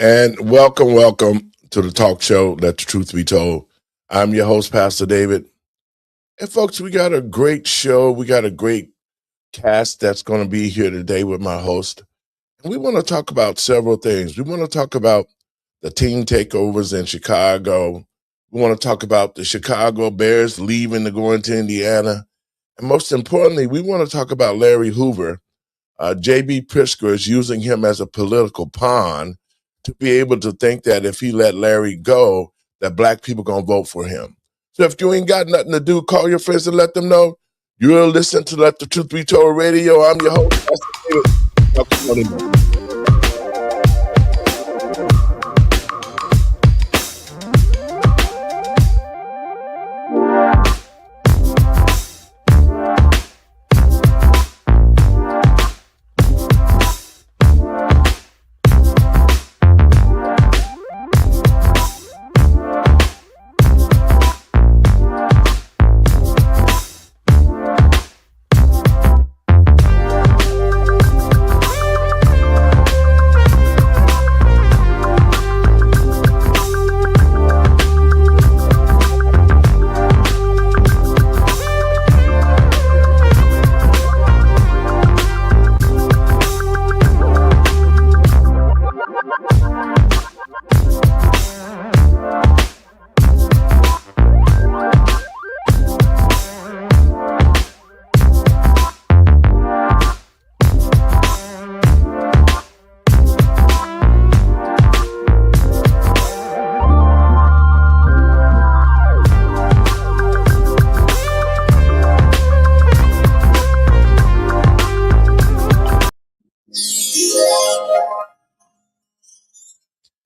And welcome to the talk show, Let the Truth Be Told. I'm your host, Pastor David. And folks, we got a great show. We got a great cast that's going to be here today with my host. And we want to talk about several things. We want to talk about the team takeovers in Chicago. We want to talk about the Chicago Bears leaving to go into Indiana. And most importantly, we want to talk about Larry Hoover. J.B. Pritzker is using him as a political pawn to be able to think that if he let Larry go, that black people going to vote for him. So if you ain't got nothing to do, call your friends and let them know. You're listening to Let the Truth Be Told Radio. I'm your host, Pastor David. Welcome, everybody.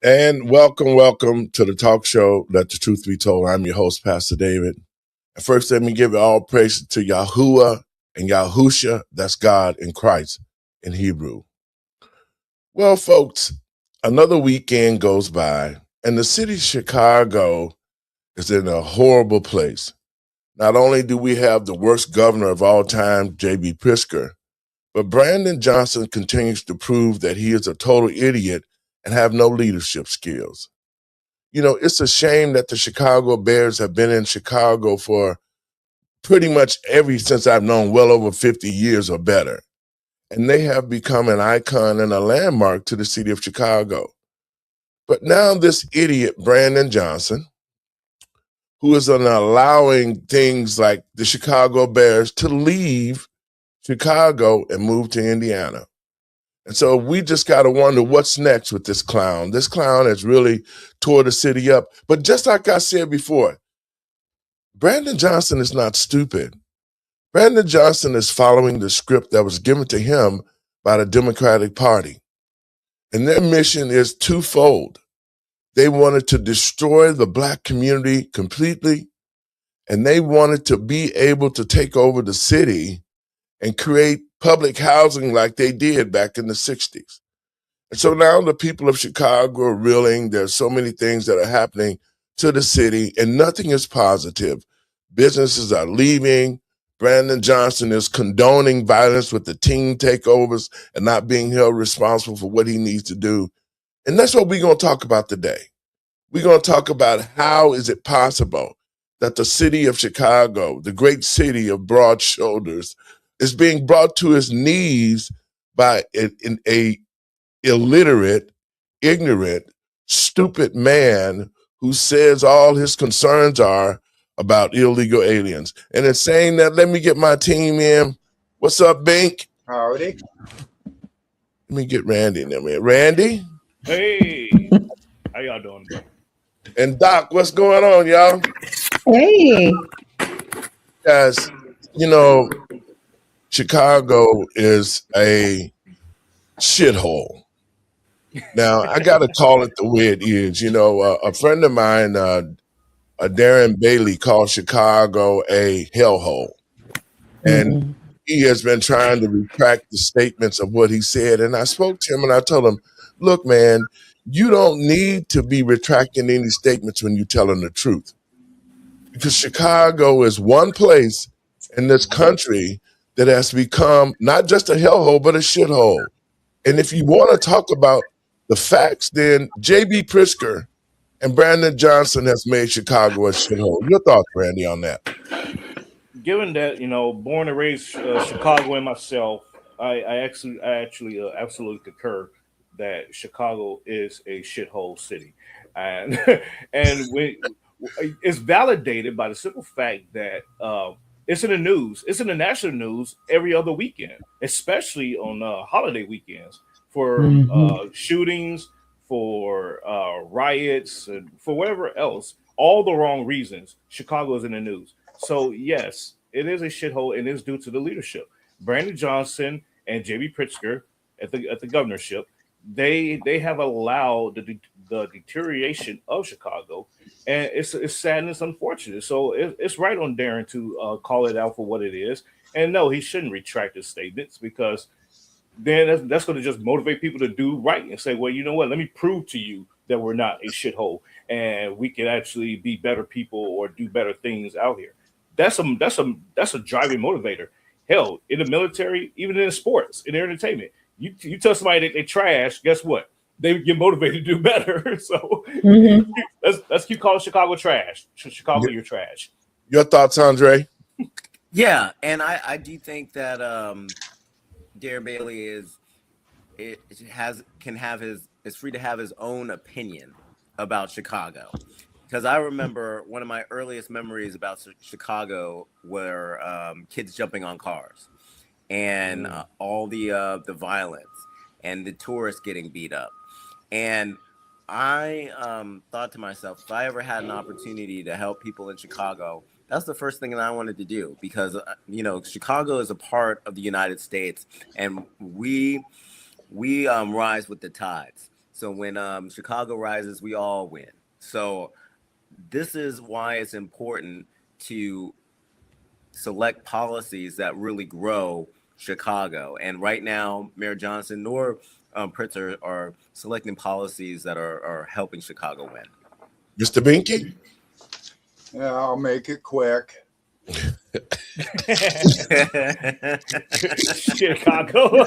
And welcome to the talk show, Let the Truth Be Told. I'm your host, Pastor David. And first, let me give all praise to Yahuwah and Yahusha. That's God in Christ in Hebrew. Well, folks, another weekend goes by, and the city of Chicago is in a horrible place. Not only do we have the worst governor of all time, J.B. Pritzker, but Brandon Johnson continues to prove that he is a total idiot and have no leadership skills. You know, it's a shame that the Chicago Bears have been in Chicago for pretty much since I've known, well over 50 years or better. And they have become an icon and a landmark to the city of Chicago. But now this idiot, Brandon Johnson, who is allowing things like the Chicago Bears to leave Chicago and move to Indiana. And so we just got to wonder what's next with this clown. This clown has really tore the city up. But just like I said before, Brandon Johnson is not stupid. Brandon Johnson is following the script that was given to him by the Democratic Party. And their mission is twofold. They wanted to destroy the black community completely, and they wanted to be able to take over the city and create public housing like they did back in the 60s. And so now the people of Chicago are reeling. There's so many things that are happening to the city, and nothing is positive. Businesses are leaving. Brandon Johnson is condoning violence with the team takeovers and not being held responsible for what he needs to do. And that's what we're going to talk about today. We're going to talk about how is it possible that the city of Chicago, the great city of broad shoulders, is being brought to his knees by a illiterate, ignorant, stupid man who says all his concerns are about illegal aliens. And in saying that, let me get my team in. What's up, Bink? Howdy. Let me get Randy in there, man. Randy? Hey, how y'all doing? And Doc, what's going on, y'all? Hey. Guys, you know, Chicago is a shithole. Now, I got to call it the way it is. You know, a friend of mine, Darren Bailey, called Chicago a hellhole. And he has been trying to retract the statements of what he said. And I spoke to him and I told him, look, man, you don't need to be retracting any statements when you're telling the truth. Because Chicago is one place in this country that has become not just a hellhole, but a shithole. And if you want to talk about the facts, then J.B. Pritzker and Brandon Johnson has made Chicago a shithole. Your thoughts, Randy, on that? Given that born and raised Chicago and myself, I actually absolutely concur that Chicago is a shithole city, and and it's validated by the simple fact that it's in the news. It's in the national news every other weekend, especially on holiday weekends for shootings, for riots, and for whatever else. All the wrong reasons. Chicago is in the news. So yes, it is a shithole, and it's due to the leadership. Brandon Johnson and J.B. Pritzker at the governorship, they have allowed the deterioration of Chicago, and it's sad and it's unfortunate. So it's right on Darren to call it out for what it is. And no, he shouldn't retract his statements because then that's going to just motivate people to do right and say, well, you know what? Let me prove to you that we're not a shithole and we can actually be better people or do better things out here. That's a driving motivator. Hell, in the military, even in sports, in entertainment, you tell somebody that they trash, guess what? They get motivated to do better. So let's keep calling Chicago trash. Chicago, you're trash. Your thoughts, Andre? Yeah, and I do think that Darren Bailey is free to have his own opinion about Chicago. Because I remember one of my earliest memories about Chicago were kids jumping on cars and all the violence and the tourists getting beat up. And I thought to myself, if I ever had an opportunity to help people in Chicago, that's the first thing that I wanted to do because, Chicago is a part of the United States and we rise with the tides. So when Chicago rises, we all win. So this is why it's important to select policies that really grow Chicago. And right now, Mayor Johnson nor Pritzker are selecting policies that are helping Chicago win. Mr. Binky? Yeah, I'll make it quick. Chicago.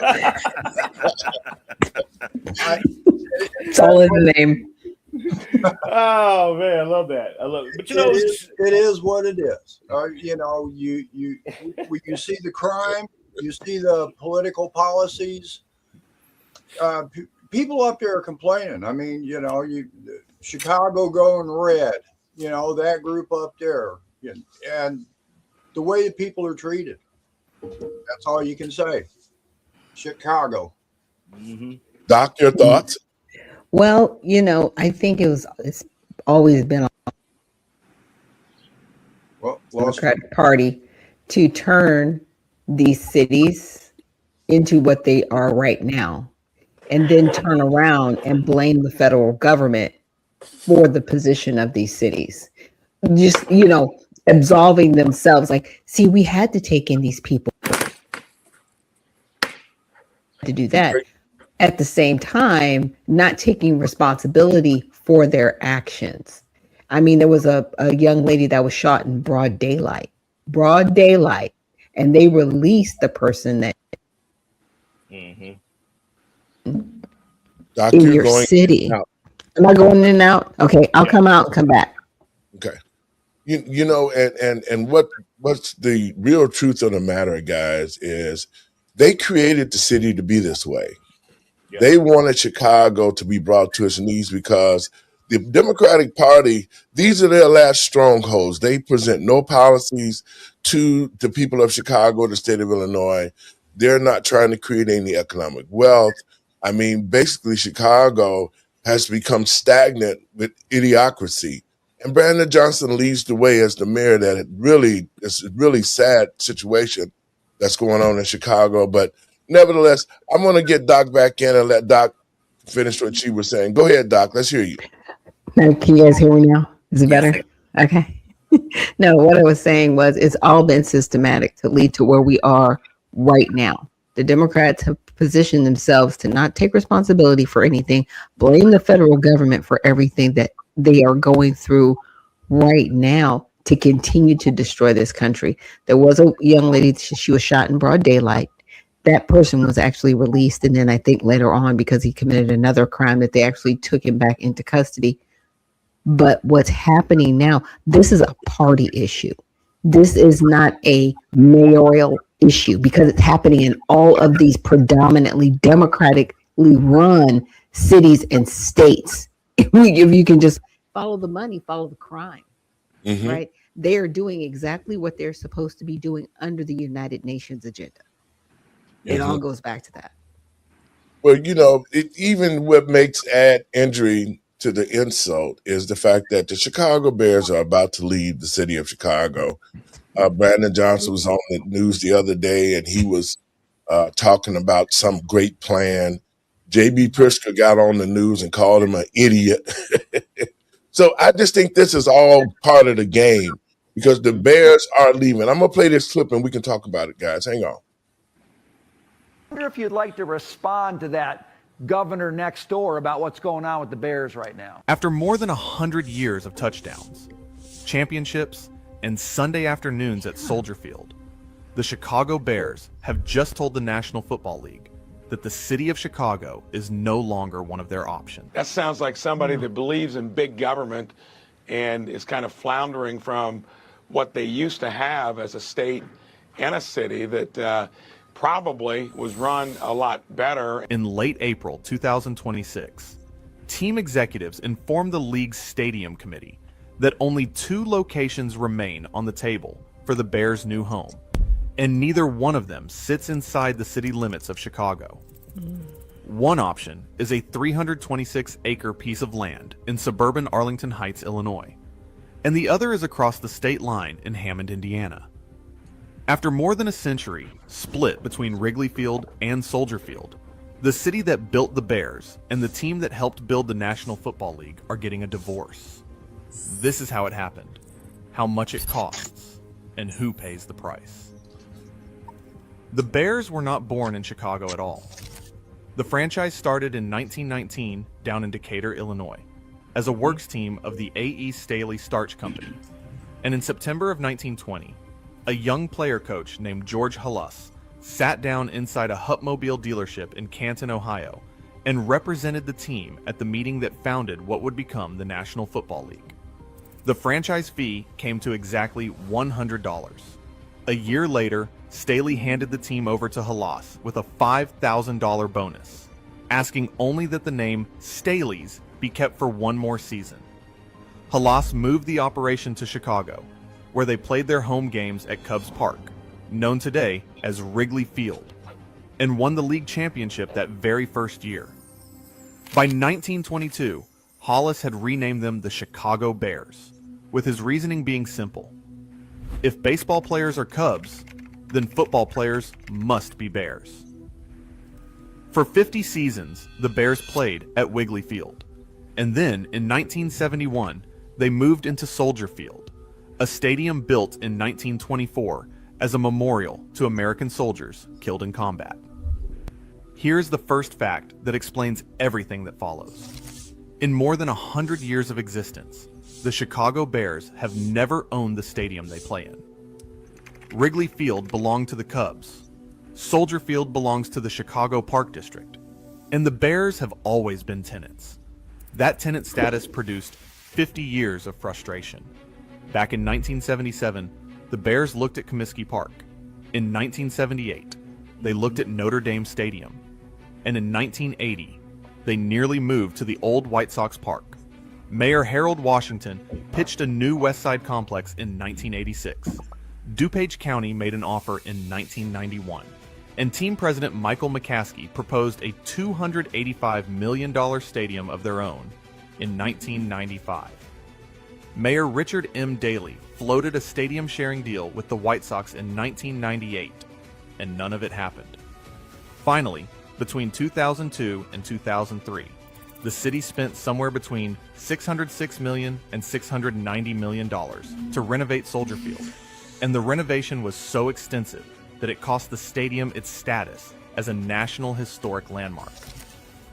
It's all in the name. Oh man, I love that. I love it. But it is what it is. You see the crime, you see the political policies. People up there are complaining. I mean, Chicago going red. That group up there, and the way that people are treated. That's all you can say. Chicago. Doc, your thoughts? Well, I think it's always been Well, Democratic Party to turn these cities into what they are right now, and then turn around and blame the federal government for the position of these cities. Just, absolving themselves. Like, see, we had to take in these people to do that. At the same time, not taking responsibility for their actions. I mean, there was a young lady that was shot in broad daylight, and they released the person that Doc, in your city. Am I going in and out? Okay, I'll come out and come back. Okay. And what's the real truth of the matter, guys, is they created the city to be this way. Yeah. They wanted Chicago to be brought to its knees because the Democratic Party, these are their last strongholds. They present no policies to the people of Chicago, the state of Illinois. They're not trying to create any economic wealth. I mean, basically, Chicago has become stagnant with idiocracy. And Brandon Johnson leads the way as the mayor. That really is a really sad situation that's going on in Chicago. But nevertheless, I'm going to get Doc back in and let Doc finish what she was saying. Go ahead, Doc. Let's hear you. Now, can you guys hear me now? Is it better? Okay. No, what I was saying was it's all been systematic to lead to where we are right now. The Democrats have positioned themselves to not take responsibility for anything, blame the federal government for everything that they are going through right now to continue to destroy this country. There was a young lady, she was shot in broad daylight. that person was actually released. And then I think later on, because he committed another crime, that they actually took him back into custody. But what's happening now, this is a party issue. This is not a mayoral issue because it's happening in all of these predominantly democratically run cities and states. If you can just follow the money, follow the crime, right? They are doing exactly what they're supposed to be doing under the United Nations agenda. It all goes back to that. Well, you know, even what makes add injury to the insult is the fact that the Chicago Bears are about to leave the city of Chicago. Brandon Johnson was on the news the other day, and he was talking about some great plan. J.B. Pritzker got on the news and called him an idiot. So I just think this is all part of the game because the Bears are leaving. I'm going to play this clip, and we can talk about it, guys. Hang on. I wonder if you'd like to respond to that governor next door about what's going on with the Bears right now. After more than 100 years of touchdowns, championships, and Sunday afternoons at Soldier Field, the Chicago Bears have just told the National Football League that the city of Chicago is no longer one of their options. That sounds like somebody that believes in big government and is kind of floundering from what they used to have as a state and a city that probably was run a lot better. In late April 2026, team executives informed the league's stadium committee that only 2 locations remain on the table for the Bears' new home, and neither one of them sits inside the city limits of Chicago. One option is a 326-acre piece of land in suburban Arlington Heights, Illinois, and the other is across the state line in Hammond, Indiana. After more than a century split between Wrigley Field and Soldier Field, the city that built the Bears and the team that helped build the National Football League are getting a divorce. This is how it happened, how much it costs, and who pays the price. The Bears were not born in Chicago at all. The franchise started in 1919 down in Decatur, Illinois, as a works team of the A.E. Staley Starch Company, and in September of 1920, a young player coach named George Halas sat down inside a Hupmobile dealership in Canton, Ohio, and represented the team at the meeting that founded what would become the National Football League. The franchise fee came to exactly $100. A year later, Staley handed the team over to Halas with a $5,000 bonus, asking only that the name Staley's be kept for one more season. Halas moved the operation to Chicago, where they played their home games at Cubs Park, known today as Wrigley Field, and won the league championship that very first year. By 1922, Halas had renamed them the Chicago Bears, with his reasoning being simple. If baseball players are Cubs, then football players must be Bears. For 50 seasons, the Bears played at Wrigley Field, and then in 1971, they moved into Soldier Field, a stadium built in 1924 as a memorial to American soldiers killed in combat. Here's the first fact that explains everything that follows. In more than 100 years of existence, the Chicago Bears have never owned the stadium they play in. Wrigley Field belonged to the Cubs, Soldier Field belongs to the Chicago Park District, and the Bears have always been tenants. That tenant status produced 50 years of frustration. Back in 1977, the Bears looked at Comiskey Park. In 1978, they looked at Notre Dame Stadium. And in 1980, they nearly moved to the old White Sox Park. Mayor Harold Washington pitched a new West Side complex in 1986. DuPage County made an offer in 1991. And team president Michael McCaskey proposed a $285 million stadium of their own in 1995. Mayor Richard M. Daley floated a stadium sharing deal with the White Sox in 1998, and none of it happened. Finally, between 2002 and 2003, the city spent somewhere between $606 million and $690 million to renovate Soldier Field, and the renovation was so extensive that it cost the stadium its status as a National Historic Landmark.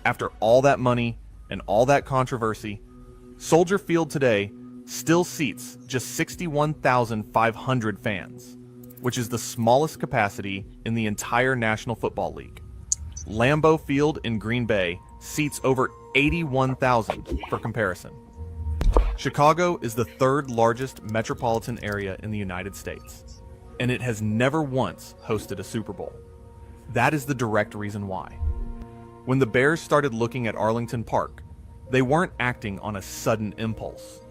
After all that money and all that controversy, Soldier Field today still seats just 61,500 fans. which is the smallest capacity in the entire National Football League. Lambeau Field in Green Bay seats over 81,000 for comparison. Chicago is the third largest metropolitan area in the United States, and it has never once hosted a Super Bowl. That is the direct reason why. When the Bears started looking at Arlington Park, they weren't acting on a sudden impulse.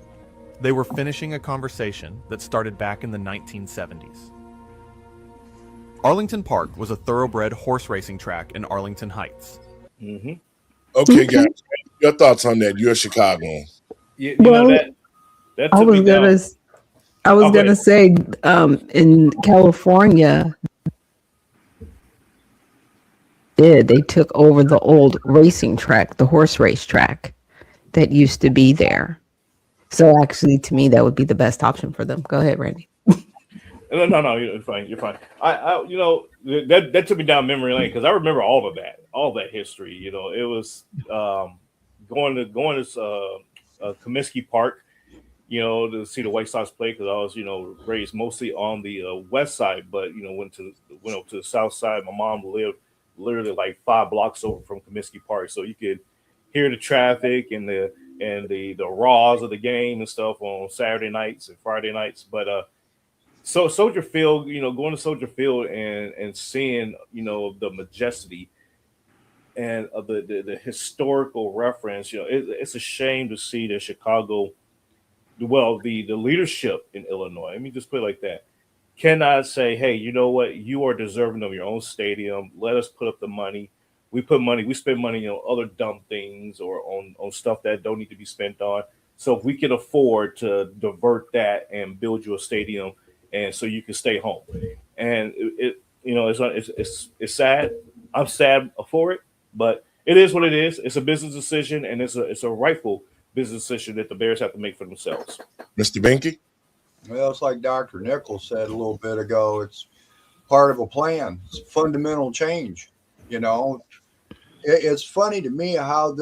They were finishing a conversation that started back in the 1970s. Arlington Park was a thoroughbred horse racing track in Arlington Heights. Mm-hmm. Okay, guys, your thoughts on that? You're a Chicagoan. You Well, know that I took was me down. gonna say, in California, they took over the old racing track, the horse race track that used to be there. So actually, to me, that would be the best option for them. Go ahead, Randy. No, you're fine. You're fine. I that took me down memory lane because I remember all that history. You know, it was going to Comiskey Park, you know, to see the White Sox play because I was, you know, raised mostly on the west side, but you know, went up to the south side. My mom lived literally like 5 blocks over from Comiskey Park, so you could hear the traffic and the raws of the game and stuff on Saturday nights and Friday nights, but so Soldier Field, you know, going to Soldier Field and seeing, you know, the majesty and of the historical reference, you know, it's a shame to see that Chicago, well, the leadership in Illinois, let me just put it like that, cannot say, hey, you know what, you are deserving of your own stadium. Let us put up the money. We spend money on other dumb things or on stuff that don't need to be spent on. So if we can afford to divert that and build you a stadium, and so you can stay home, and it you know, it's sad. I'm sad for it, but it is what it is. It's a business decision, and it's a rightful business decision that the Bears have to make for themselves. Mr. Binky? Well, it's like Dr. Nichols said a little bit ago. It's part of a plan. It's fundamental change. You know, it's funny to me how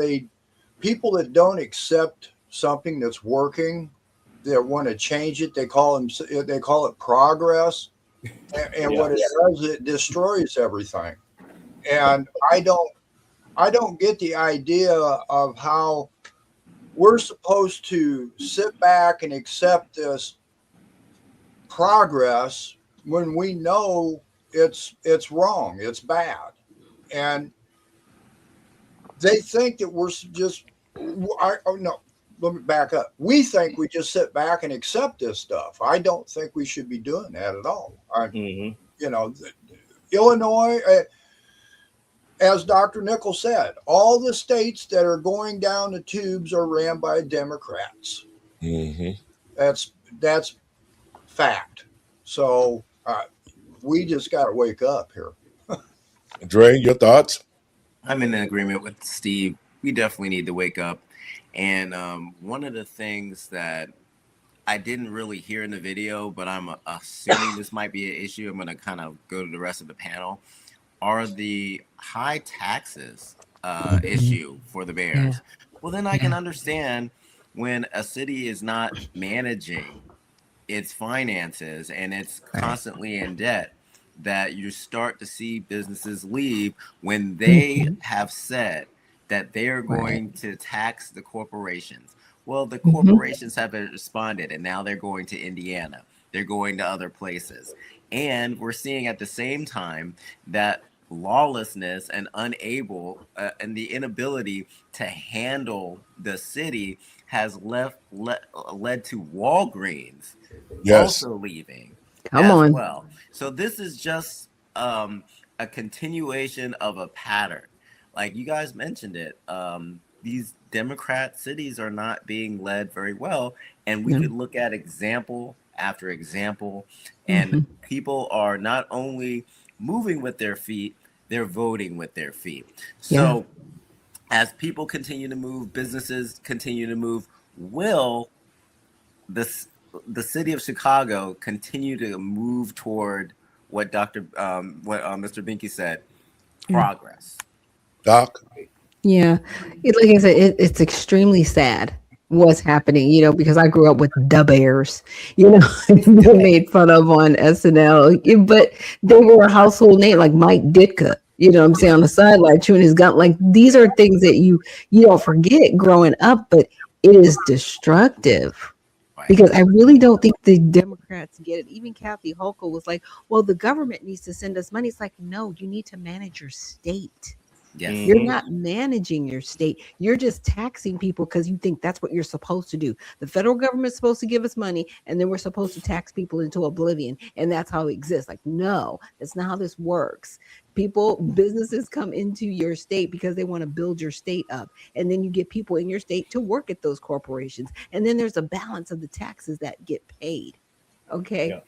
people that don't accept something that's working, that want to change it, they call it progress, and what it does, it destroys everything. And I don't get the idea of how we're supposed to sit back and accept this progress when we know it's wrong, it's bad, and they think that we're just. No, let me back up. We think we just sit back and accept this stuff. I don't think we should be doing that at all. You know, Illinois, as Dr. Nichols said, all the states that are going down the tubes are ran by Democrats. Mm-hmm. That's fact. So we just got to wake up here. Dre, your thoughts? I'm in agreement with Steve. We definitely need to wake up. And one of the things that I didn't really hear in the video, but I'm assuming this might be an issue, I'm going to kind of go to the rest of the panel, are the high taxes issue for the Bears. Well, then I can understand when a city is not managing its finances and it's constantly in debt, that you start to see businesses leave when they have said that they are going to tax the corporations. Well, the corporations have responded, and now they're going to Indiana. They're going to other places. And we're seeing at the same time that lawlessness and and the inability to handle the city has led to Walgreens also leaving as well. So this is just a continuation of a pattern. Like you guys mentioned it, these Democrat cities are not being led very well. And we could look at example after example, and people are not only moving with their feet, they're voting with their feet. So as people continue to move, businesses continue to move, will the city of Chicago continue to move toward what Mr. Binky said, progress? Doc? Yeah, like I said, it's extremely sad what's happening, because I grew up with the Bears, they made fun of on SNL, but they were a household name like Mike Ditka, what I'm saying, on the sideline chewing his gum. Like, these are things that you don't forget growing up, but it is destructive. Because I really don't think the Democrats get it. Even Kathy Hochul was like, well, the government needs to send us money. It's like, no, you need to manage your state. Yes. You're not managing your state. You're just taxing people because you think that's what you're supposed to do. The federal government's supposed to give us money, and then we're supposed to tax people into oblivion, and that's how it exists. Like, no, that's not how this works. Businesses come into your state because they want to build your state up, and then you get people in your state to work at those corporations, and then there's a balance of the taxes that get paid. Okay. Yeah.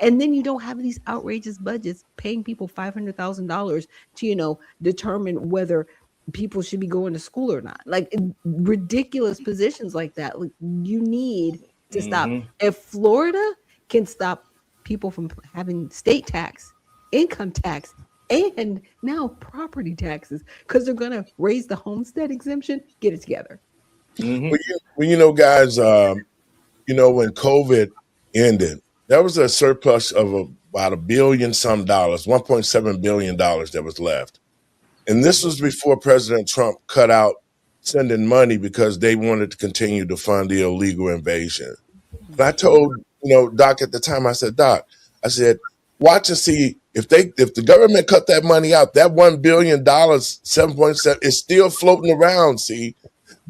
And then you don't have these outrageous budgets paying people $500,000 to, determine whether people should be going to school or not. Like, ridiculous positions like that. Like, you need to stop. If Florida can stop people from having state tax, income tax, and now property taxes, because they're going to raise the homestead exemption, get it together. Well, guys, when COVID ended, there was a surplus of about $1 billion some dollars, $1.7 billion that was left. And this was before President Trump cut out sending money because they wanted to continue to fund the illegal invasion. And I told, Doc at the time, I said, Doc, watch and see if the government cut that money out, that $1 billion, 7.7 is still floating around. See,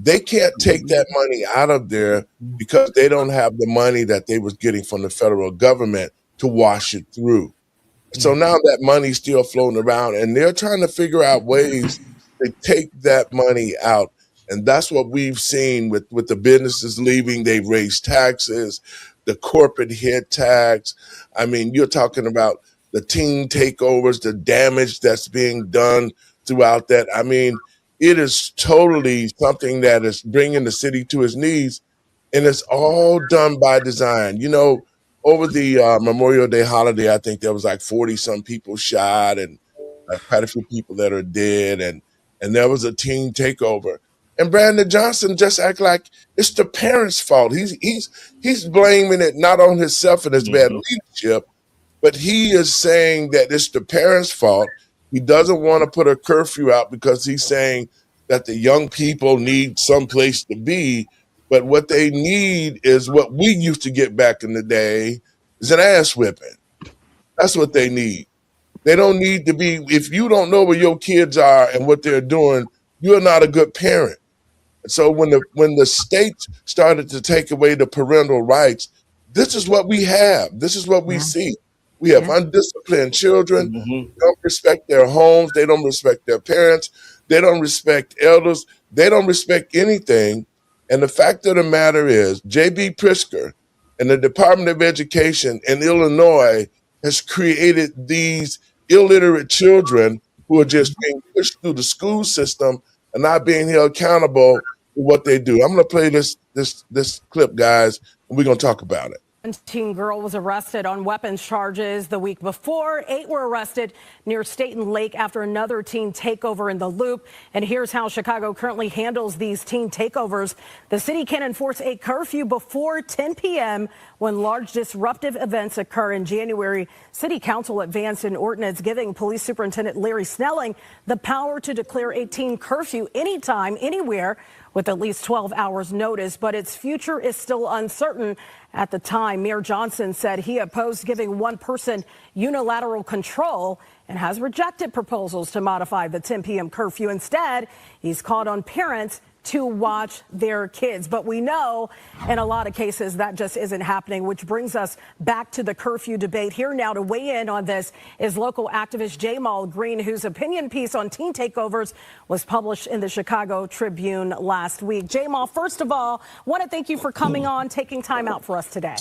they can't take that money out of there because they don't have the money that they was getting from the federal government to wash it through. So now that money's still floating around, and they're trying to figure out ways to take that money out. And that's what we've seen with the businesses leaving. They've raised taxes, the corporate hit tax. I mean, you're talking about the teen takeovers, the damage that's being done throughout that. I mean, it is totally something that is bringing the city to its knees, and it's all done by design. Over the Memorial Day holiday, I think there was like 40-some people shot, and quite a few people that are dead, and there was a teen takeover. And Brandon Johnson just act like it's the parents' fault. He's blaming it not on himself and his bad leadership, but he is saying that it's the parents' fault. He doesn't want to put a curfew out because he's saying that the young people need some place to be. But what they need is what we used to get back in the day, is an ass whipping. That's what they need. They don't need to be, if you don't know where your kids are and what they're doing, you're not a good parent. So when the state started to take away the parental rights, this is what we have. This is what we see. We have undisciplined children. They don't respect their homes. They don't respect their parents. They don't respect elders. They don't respect anything. And the fact of the matter is, J.B. Pritzker and the Department of Education in Illinois has created these illiterate children who are just being pushed through the school system and not being held accountable for what they do. I'm going to play this clip, guys, and we're going to talk about it. 17 girl was arrested on weapons charges the week before. 8 were arrested near Staten Lake after another teen takeover in the Loop. And here's how Chicago currently handles these teen takeovers. The city can enforce a curfew before 10 p.m. when large disruptive events occur. In January, City Council advanced an ordinance giving Police Superintendent Larry Snelling the power to declare a teen curfew anytime, anywhere, with at least 12 hours notice, but its future is still uncertain. At the time, Mayor Johnson said he opposed giving one person unilateral control and has rejected proposals to modify the 10 p.m. curfew. Instead, he's called on parents to watch their kids. But we know in a lot of cases that just isn't happening, which brings us back to the curfew debate. Here now to weigh in on this is local activist Jamal Green, whose opinion piece on teen takeovers was published in the Chicago Tribune last week. Jamal, first of all, want to thank you for coming on, taking time out for us today.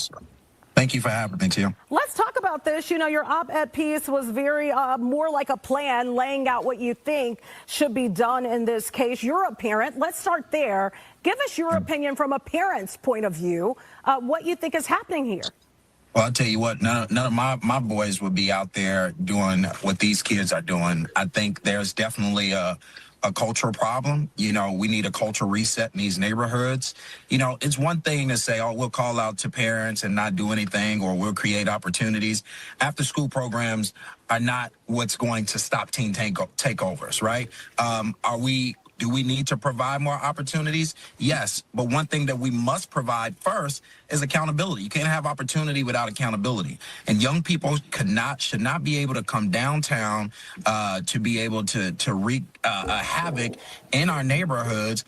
Thank you for having me, Tim. Let's talk about this. Your op-ed piece was very more like a plan, laying out what you think should be done in this case. You're a parent. Let's start there. Give us your opinion from a parent's point of view, what you think is happening here. Well, I'll tell you what, none of my boys would be out there doing what these kids are doing. I think there's definitely a a cultural problem. You know, we need a cultural reset in these neighborhoods. You know, it's one thing to say, oh, we'll call out to parents and not do anything, or we'll create opportunities. After school programs are not what's going to stop teen takeovers, right? Do we need to provide more opportunities? Yes. But one thing that we must provide first is accountability. You can't have opportunity without accountability. And young people should not be able to come downtown to be able to wreak havoc in our neighborhoods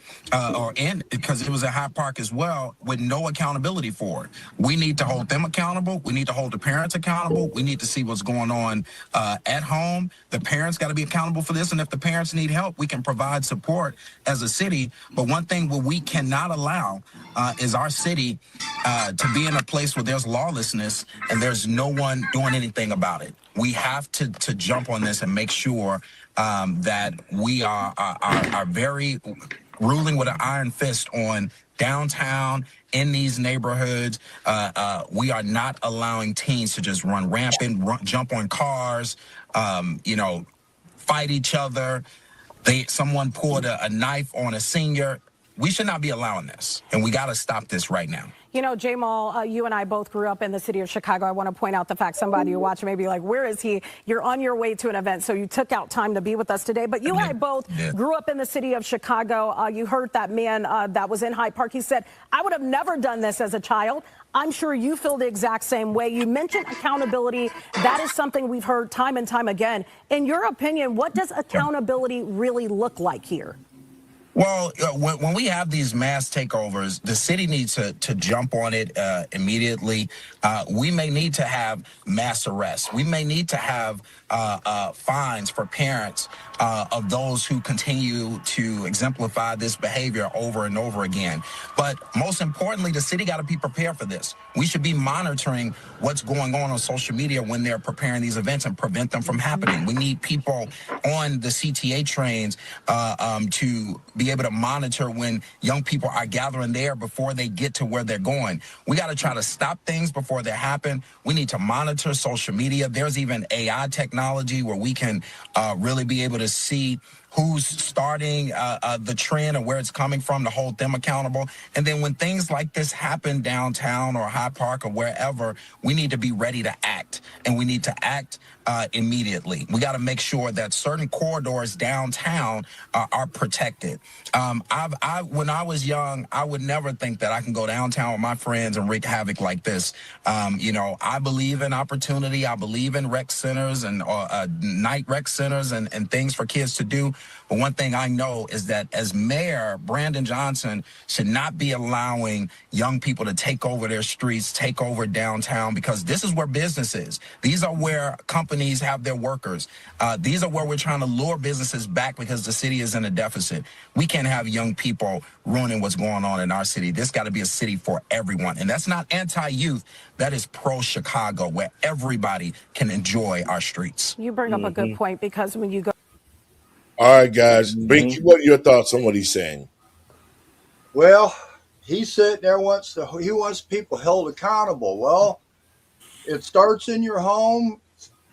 because it was a Hyde Park as well, with no accountability for it. We need to hold them accountable. We need to hold the parents accountable. We need to see what's going on at home. The parents got to be accountable for this. And if the parents need help, we can provide support as a city. But one thing what we cannot allow is our city to be in a place where there's lawlessness and there's no one doing anything about it. We have to jump on this and make sure that we are very ruling with an iron fist on downtown in these neighborhoods. We are not allowing teens to just run rampant, jump on cars, fight each other. Someone pulled a knife on a senior. We should not be allowing this, and we got to stop this right now. You know, Jamal, you and I both grew up in the city of Chicago. I want to point out the fact somebody who watching may be like, where is he? You're on your way to an event, so you took out time to be with us today. But you and I both grew up in the city of Chicago. You heard that man that was in Hyde Park. He said, I would have never done this as a child. I'm sure you feel the exact same way. You mentioned accountability. That is something we've heard time and time again. In your opinion, what does accountability really look like here? Well, when we have these mass takeovers, the city needs to jump on it immediately. We may need to have mass arrests. We may need to have fines for parents of those who continue to exemplify this behavior over and over again. But most importantly, the city got to be prepared for this. We should be monitoring what's going on social media when they're preparing these events and prevent them from happening. We need people on the CTA trains to be able to monitor when young people are gathering there before they get to where they're going. We got to try to stop things before they happen. We need to monitor social media. There's even AI technology where we can really be able to see who's starting the trend and where it's coming from to hold them accountable. And then when things like this happen downtown or Hyde Park or wherever, we need to be ready to act, and we need to act immediately. We got to make sure that certain corridors downtown are protected. When I was young, I would never think that I can go downtown with my friends and wreak havoc like this. I believe in opportunity. I believe in rec centers and night rec centers and things for kids to do. But one thing I know is that as mayor, Brandon Johnson should not be allowing young people to take over their streets, take over downtown, because this is where business is. These are where companies have their workers. These are where we're trying to lure businesses back because the city is in a deficit. We can't have young people ruining what's going on in our city. This got to be a city for everyone. And that's not anti-youth. That is pro-Chicago, where everybody can enjoy our streets. You bring up a good point, because when you go. All right, guys. Binky, what are your thoughts on what he's saying? Well, he's sitting there he wants people held accountable. Well, it starts in your home.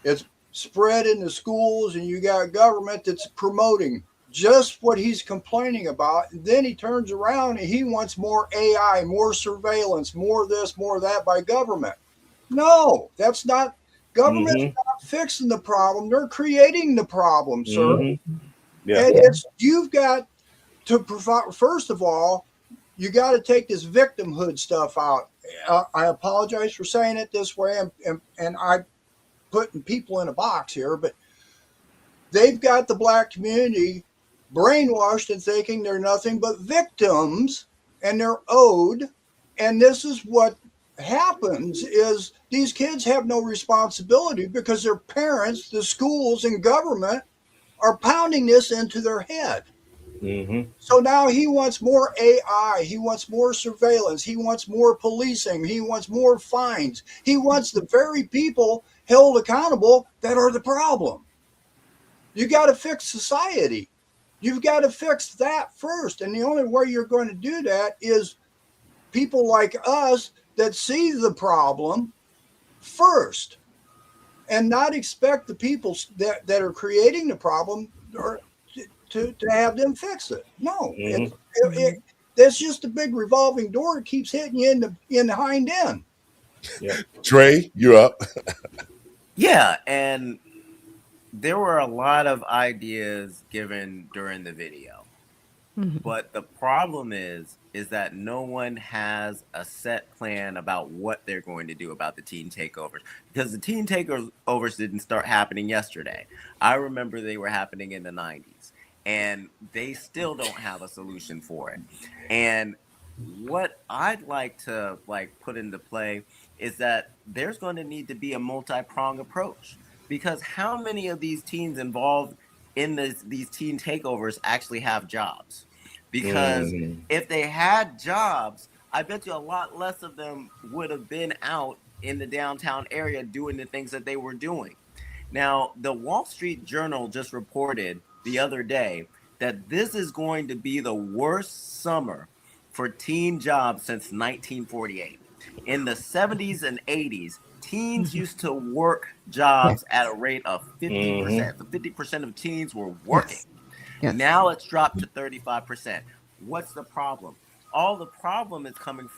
It's spread in the schools, and you got government that's promoting just what he's complaining about. And then he turns around and he wants more AI, more surveillance, more this, more that by government. No, that's not. Government's not fixing the problem. They're creating the problem, sir. Yeah. And you've got to provide, first of all, you got to take this victimhood stuff out. I apologize for saying it this way, and I'm putting people in a box here, but they've got the black community brainwashed and thinking they're nothing but victims, and they're owed. And this is what happens is these kids have no responsibility because their parents, the schools, and government are pounding this into their head. So now he wants more AI. He wants more surveillance. He wants more policing. He wants more fines. He wants the very people held accountable that are the problem. You got to fix society. You've got to fix that first. And the only way you're going to do that is people like us that see the problem first, and not expect the people that are creating the problem to to have them fix it. No, that's just a big revolving door. It keeps hitting you in the hind end. Yeah. Dre, you're up. Yeah, and there were a lot of ideas given during the video. But the problem is that no one has a set plan about what they're going to do about the teen takeovers, because the teen takeovers didn't start happening yesterday. I remember they were happening in the 90s, and they still don't have a solution for it. And what I'd like to put into play is that there's going to need to be a multi-pronged approach, because how many of these teens involved in these teen takeovers actually have jobs? Because if they had jobs, I bet you a lot less of them would have been out in the downtown area doing the things that they were doing. Now, the Wall Street Journal just reported the other day that this is going to be the worst summer for teen jobs since 1948. In the 70s and 80s, teens used to work jobs at a rate of 50%. So 50% of teens were working. Yes. Now it's dropped to 35%. What's the problem? Part of the problem is coming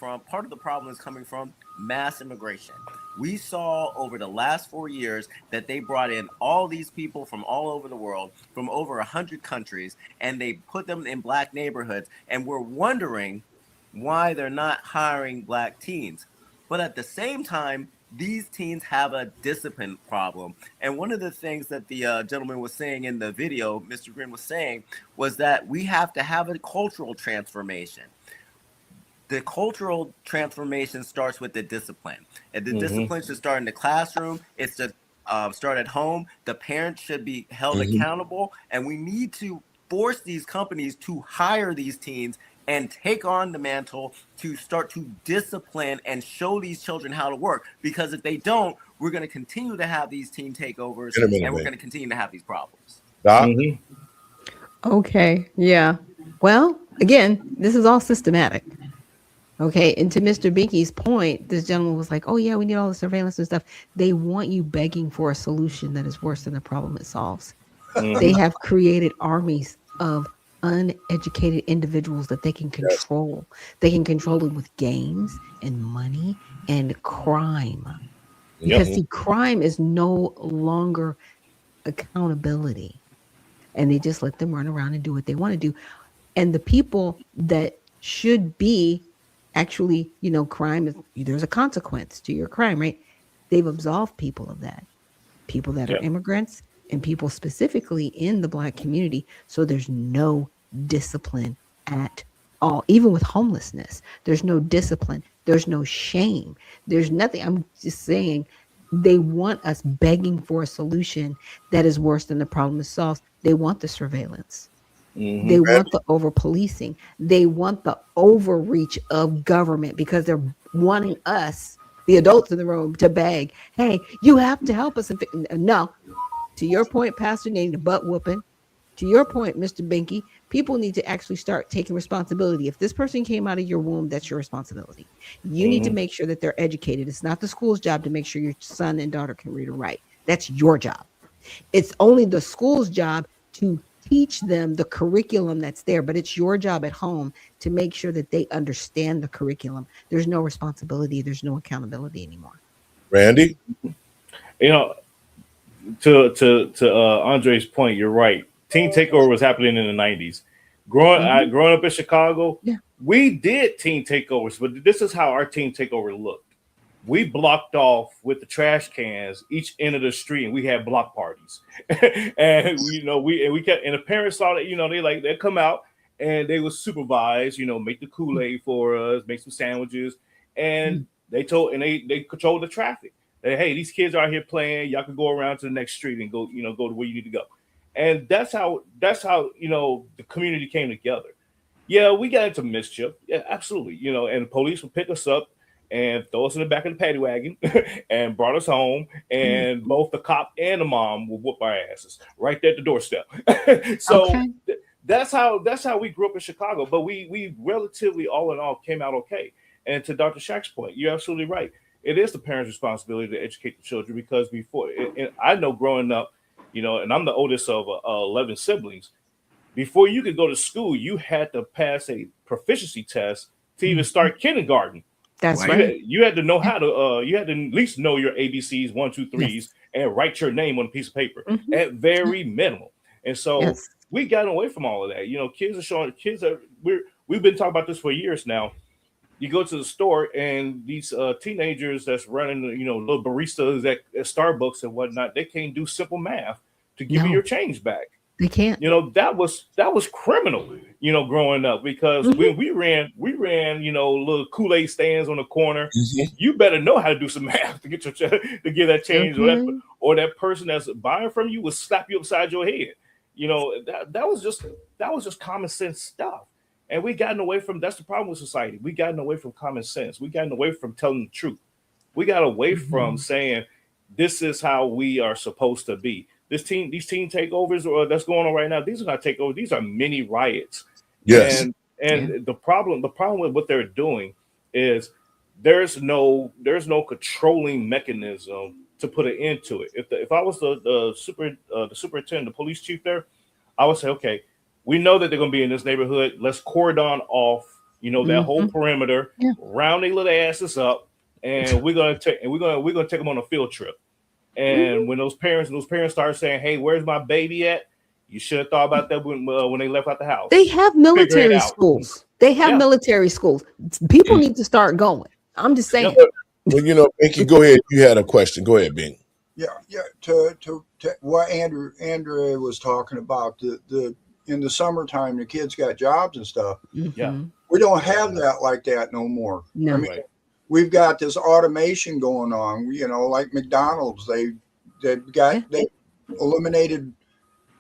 from mass immigration. We saw over the last 4 years that they brought in all these people from all over the world, from over 100 countries, and they put them in black neighborhoods. And we're wondering why they're not hiring black teens. But at the same time, these teens have a discipline problem. And one of the things that the gentleman was saying in the video, Mr. Green was saying, was that we have to have a cultural transformation. The cultural transformation starts with the discipline. And the discipline should start in the classroom. It's to start at home. The parents should be held accountable. And we need to force these companies to hire these teens and take on the mantle to start to discipline and show these children how to work. Because if they don't, we're going to continue to have these teen takeovers, and we're going to continue to have these problems. Doc? Okay. Yeah. Well, again, this is all systematic. Okay. And to Mr. Binky's point, this gentleman was like, oh, yeah, we need all the surveillance and stuff. They want you begging for a solution that is worse than the problem it solves. They have created armies of uneducated individuals that they can control. They can control them with games and money and crime. Because see, crime is no longer accountability. And they just let them run around and do what they want to do. And the people that should be actually, crime is, there's a consequence to your crime, right? They've absolved people of that. People that are immigrants, and people specifically in the Black community. So there's no discipline at all. Even with homelessness, there's no discipline. There's no shame. There's nothing. I'm just saying they want us begging for a solution that is worse than the problem it solves. They want the surveillance. They want the over policing. They want the overreach of government because they're wanting us, the adults in the room, to beg, hey, you have to help us. No. To your point, Pastor, needing the butt whooping. To your point, Mr. Binky, people need to actually start taking responsibility. If this person came out of your womb, that's your responsibility. You need to make sure that they're educated. It's not the school's job to make sure your son and daughter can read and write. That's your job. It's only the school's job to teach them the curriculum that's there, but it's your job at home to make sure that they understand the curriculum. There's no responsibility. There's no accountability anymore. Randy? To Andre's point, you're right. Teen takeover was happening in the 90s. Growing up in Chicago, we did teen takeovers, but this is how our teen takeover looked. We blocked off with the trash cans each end of the street, and we had block parties. And we kept, and the parents saw that, they'd come out and they would supervise, make the Kool-Aid for us, make some sandwiches, and they controlled the traffic. Hey, these kids are out here playing. Y'all can go around to the next street and go to where you need to go. And that's how the community came together. Yeah, we got into mischief. Yeah, absolutely. And the police would pick us up and throw us in the back of the paddy wagon and brought us home. And both the cop and the mom would whoop our asses right there at the doorstep. So that's how we grew up in Chicago. But we relatively all in all came out okay. And to Dr. Shack's point, you're absolutely right. It is the parents' responsibility to educate the children, because before, and I know growing up, and I'm the oldest of 11 siblings. before you could go to school, you had to pass a proficiency test to even start kindergarten. That's right. You had to know how to you had to at least know your ABCs, 1, 2, 3s, Yes. and write your name on a piece of paper Mhm. at very minimal. And so Yes. we got away from all of that. You know, we've been talking about this for years now. You go to the store and these teenagers that's running, you know, little baristas at Starbucks and whatnot, they can't do simple math to give you No, your change back. they can't. You know, that was criminal, you know, growing up, because Mhm. when we ran, you know, little Kool-Aid stands on the corner. Mhm. You better know how to do some math to get your to get that change, Okay. or that person that's buying from you will slap you upside your head. You know, that was just common sense stuff. And we gotten away from, that's the problem with society. We gotten away from common sense. We gotten away from telling the truth. We got away from Mhm. saying this is how we are supposed to be. These teen takeovers that's going on right now, these are not takeovers, these are mini riots. Yes. And Yeah. the problem with what they're doing is there's no controlling mechanism to put an end to it. If I was the superintendent, the police chief there, I would say, okay, we know that they're going to be in this neighborhood. Let's cordon off, you know, that whole Mhm. perimeter, Yeah. round their little asses up, and we're gonna take them on a field trip. And Mhm. when those parents start saying, "Hey, where's my baby at?" You should have thought about that when they left out the house. They have Figure it military out. schools. They have Yeah. military schools. People need to start going. I'm just Yep. saying. Well, you know, Binky, go ahead. You had a question. Go ahead, Bink. Yeah, yeah. To what Andrea was talking about, the in the summertime, the kids got jobs and stuff. Yeah. Mhm. We don't have that like that no more. I No. mean, Right. we've got this automation going on. You know, like McDonald's, they've Yeah. they eliminated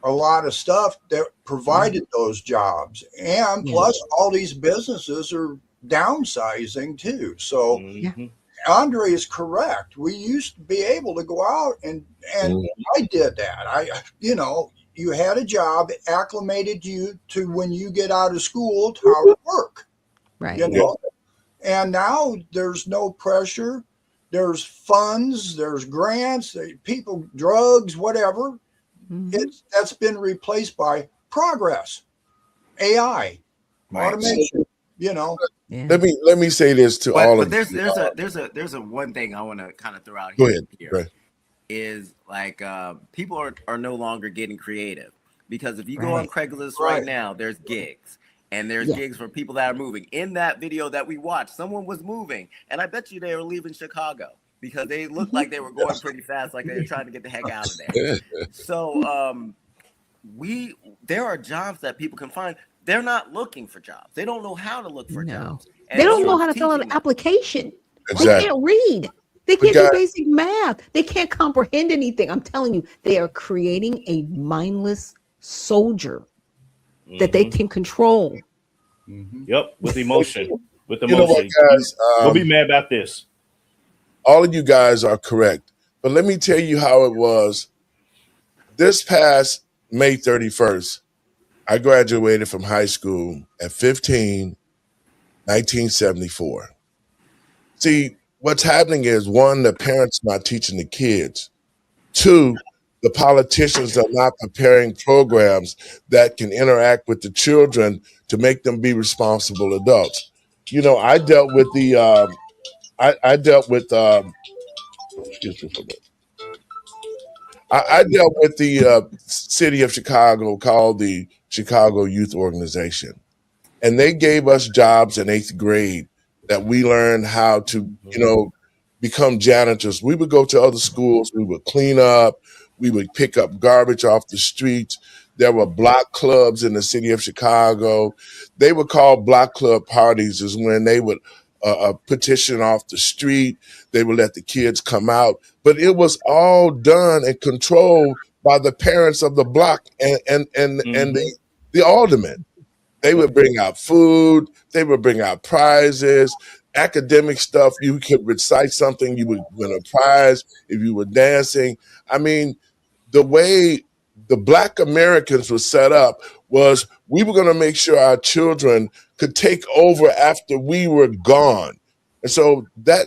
a lot of stuff that provided those jobs, and Yeah. plus all these businesses are downsizing too. So Mhm. Andre is correct. We used to be able to go out and Mhm. I did that. You know, you had a job, it acclimated you to when you get out of school to how to work. Right. You know, and now there's no pressure. There's funds, there's grants, people, drugs, whatever. Mhm. That's been replaced by progress, AI, Right. automation. You know, Yeah. Let me say this to all But of there's you. there's a one thing I want to kind of throw out Go here. ahead. Right. Is like people are no longer getting creative, because if you go on Right. Craigslist Right. right now, there's gigs, and there's Yeah. gigs for people that are moving. In that video that we watched, someone was moving, and I bet you they were leaving Chicago because they looked like they were going pretty fast, like they were trying to get the heck out of there. So there are jobs that people can find. They're not looking for jobs. They don't know how to look for No. jobs. They don't know no how to one's fill out teaching an them. application. They Exactly. can't read. They We can't do got basic math. They can't comprehend anything. I'm telling you, they are creating a mindless soldier that they Mhm. can control. Yep. With emotion. With you know what, emotion. guys? We'll be mad about this. All of you guys are correct. But let me tell you how it was. This past May 31st, I graduated from high school at 15, 1974. See, what's happening is, one, the parents not teaching the kids. Two, the politicians are not preparing programs that can interact with the children to make them be responsible adults. You know, I dealt with the I dealt with excuse me for a minute. I dealt with the city of Chicago, called the Chicago Youth Organization, and they gave us jobs in 8th grade that we learned how to, you know, become janitors. We would go to other schools, we would clean up, we would pick up garbage off the streets. There were block clubs in the city of Chicago. They were called block club parties, is when they would petition off the street. They would let the kids come out, but it was all done and controlled by the parents of the block and the aldermen. They would bring out food. They would bring out prizes, academic stuff. You could recite something, you would win a prize if you were dancing. I mean, the way the Black Americans were set up was, we were going to make sure our children could take over after we were gone. And so that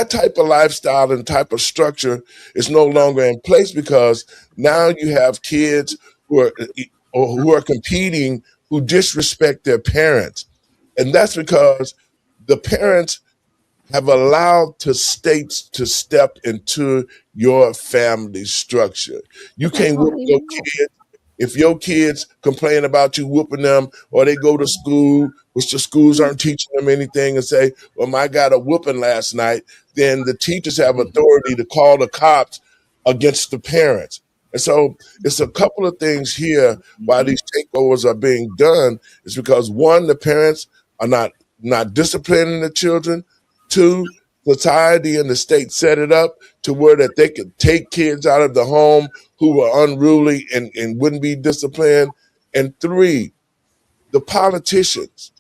type of lifestyle and type of structure is no longer in place, because now you have kids who are or who are competing who disrespect their parents. And that's because the parents have allowed the states to step into your family structure. You That's can't all whoop they your want. kids. If your kids complain about you whooping them, or they go to school, which the schools aren't teaching them anything, and say, well, I got a whooping last night, then the teachers have authority to call the cops against the parents. And so it's a couple of things here why these takeovers are being done is because one, the parents are not disciplining the children. Two, society and the state set it up to where that they could take kids out of the home who were unruly and wouldn't be disciplined. And three, the politicians,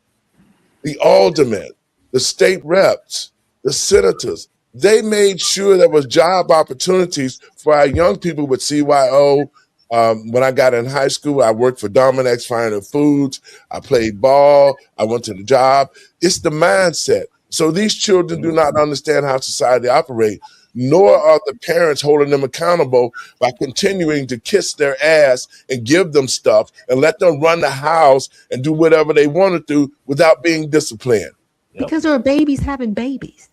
the aldermen, the state reps, the senators, they made sure there was job opportunities for our young people with CYO. When I got in high school, I worked for Dominex Finer Foods. I played ball. I went to the job. It's the mindset. So these children do not understand how society operates, nor are the parents holding them accountable by continuing to kiss their ass and give them stuff and let them run the house and do whatever they want to do without being disciplined. Because there are babies having babies.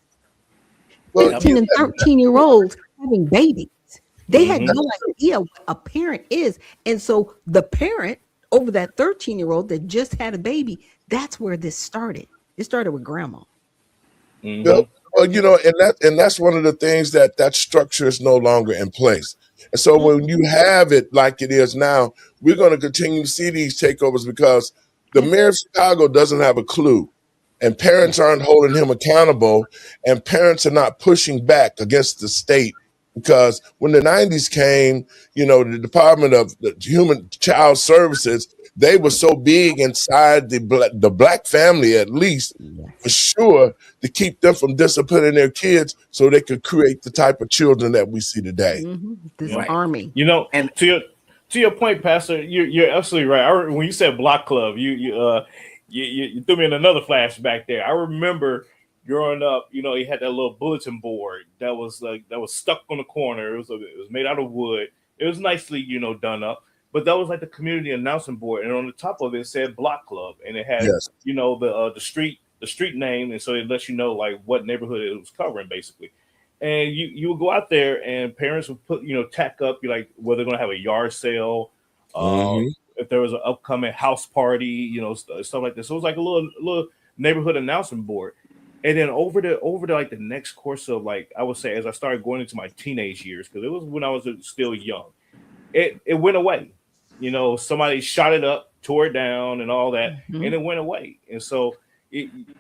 Well, 15 and 13-year-olds having babies. They had no idea what a parent is. And so the parent over that 13-year-old that just had a baby, that's where this started. It started with grandma. Well, and that's one of the things that structure is no longer in place. And so when you have it like it is now, we're going to continue to see these takeovers because the mayor of Chicago doesn't have a clue, and parents aren't holding him accountable, and parents are not pushing back against the state. Because when the 90s came, the Department of the Human Child Services, they were so big inside the black family, at least, for sure, to keep them from disciplining their kids so they could create the type of children that we see today. This army. And to your point, Pastor, you're absolutely right. When you said block club, you threw me in another flashback there. I remember growing up, you had that little bulletin board that was stuck on the corner. It was made out of wood. It was nicely, done up. But that was like the community announcement board, and on the top of it said Block Club, and it had the street name, and so it lets you know like what neighborhood it was covering basically. And you would go out there, and parents would put tack up like whether they're going to have a yard sale, if there was an upcoming house party, stuff like this. So it was like a little neighborhood announcement board. And then over the like the next course of like I would say as I started going into my teenage years, because it was when I was still young, it went away. Somebody shot it up, tore it down, and all that, and it went away. And so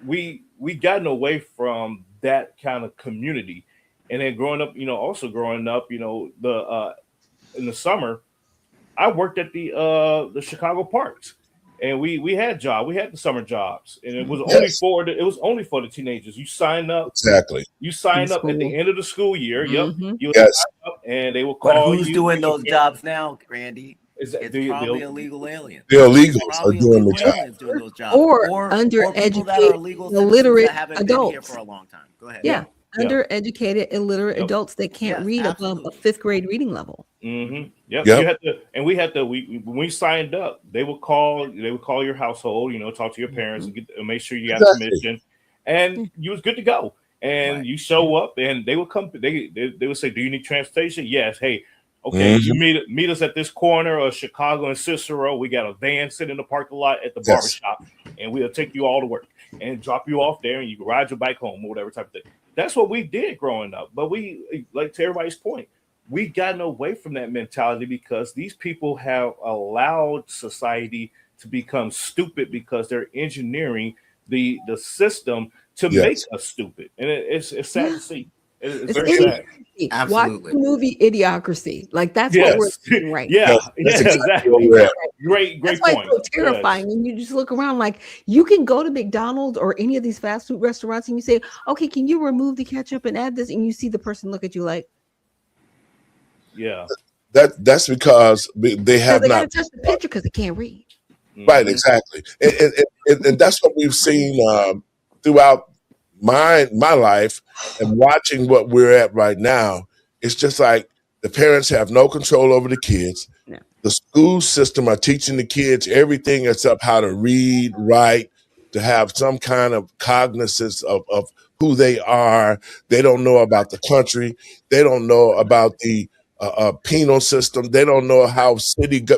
we gotten away from that kind of community. And then growing up, the in the summer, I worked at the Chicago parks. And we had the summer jobs, and it was only for the teenagers. You sign up Exactly. You sign up at the end of the school year. You Yes. sign up, and they will But call who's you. doing those jobs now, Randy? It's probably illegal aliens. The illegals are doing the job. Aliens doing those jobs, Or people that are undereducated, illegal illiterate that haven't been here adults. for a long time. Go ahead. Yeah. Undereducated, illiterate adults that can't read above a 5th grade reading level. Yep. You had to, and we had to. When we signed up, they would call your household. Talk to your parents and make sure you got permission, and you was good to go. And you show up, and they would come. They would say, "Do you need transportation?" Yes. Hey, okay. You meet us at this corner of Chicago and Cicero. We got a van sitting in the parking lot at the barbershop, and we'll take you all to work and drop you off there, and you can ride your bike home or whatever type of thing. That's what we did growing up. But we, like to everybody's point, we gotten away from that mentality because these people have allowed society to become stupid because they're engineering the system to make us stupid. And it's sad to see. It's very sad. Watch the movie Idiocracy. Like that's what we're doing right now. Exactly. Great that's why point. it's so terrifying. And you just look around like you can go to McDonald's or any of these fast food restaurants and you say, okay, can you remove the ketchup and add this? And you see the person look at you like, that's because they have not touch the picture because they can't read. Right, exactly. And that's what we've seen throughout my life, and watching what we're at right now. It's just like the parents have no control over the kids. The school system are teaching the kids everything except how to read, write, to have some kind of cognizance of who they are. They don't know about the country. They don't know about the penal system. They don't know how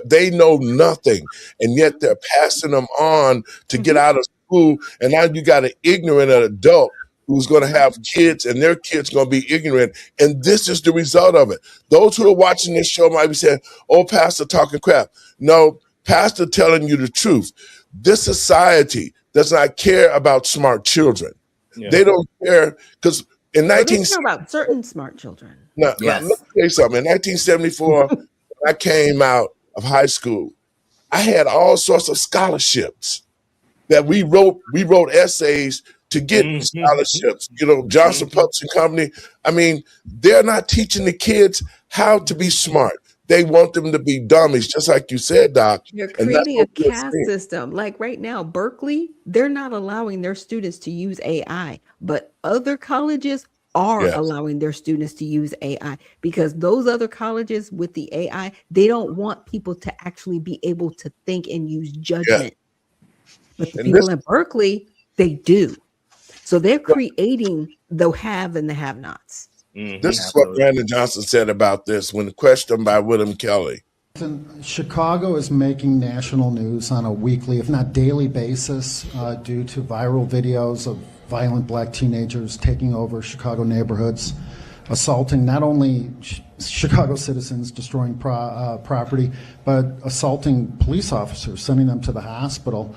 they know nothing. And yet they're passing them on to get out of school. And now you got an ignorant adult who's going to have kids, and their kids going to be ignorant. And this is the result of it. Those who are watching this show might be saying, oh, Pastor talking crap. No, Pastor telling you the truth. This society does not care about smart children. Yeah. They don't care because in They care about certain smart children. now, let me tell you something. In 1974, when I came out of high school, I had all sorts of scholarships that we wrote essays to get scholarships. You know, Johnson Pups and Company. I mean, they're not teaching the kids how to be smart. They want them to be dummies, just like you said, Doc. You're And that's creating a what we're caste seeing. system. Like right now, Berkeley, they're not allowing their students to use AI, but other colleges are Yes. allowing their students to use AI because those other colleges with the AI, they don't want people to actually be able to think and use judgment. But the And people this- at Berkeley, they do. So they're creating the have and the have-nots. This is what Brandon Johnson said about this when questioned by William Kelly. Chicago is making national news on a weekly, if not daily basis due to viral videos of violent black teenagers taking over Chicago neighborhoods, assaulting not only Chicago citizens, destroying property, but assaulting police officers, sending them to the hospital.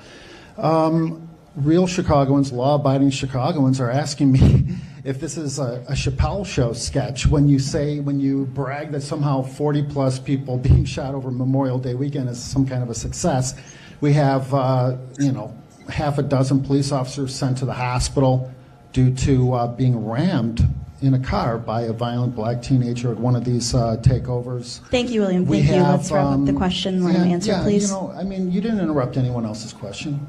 Real Chicagoans, law-abiding Chicagoans are asking me if this is a Chappelle Show sketch when you brag that somehow 40 plus people being shot over Memorial Day weekend is some kind of a success. We have, half a dozen police officers sent to the hospital due to being rammed in a car by a violent black teenager at one of these takeovers. Thank you, William. Thank you. Let's wrap up the question. Let him answer, please. You didn't interrupt anyone else's question.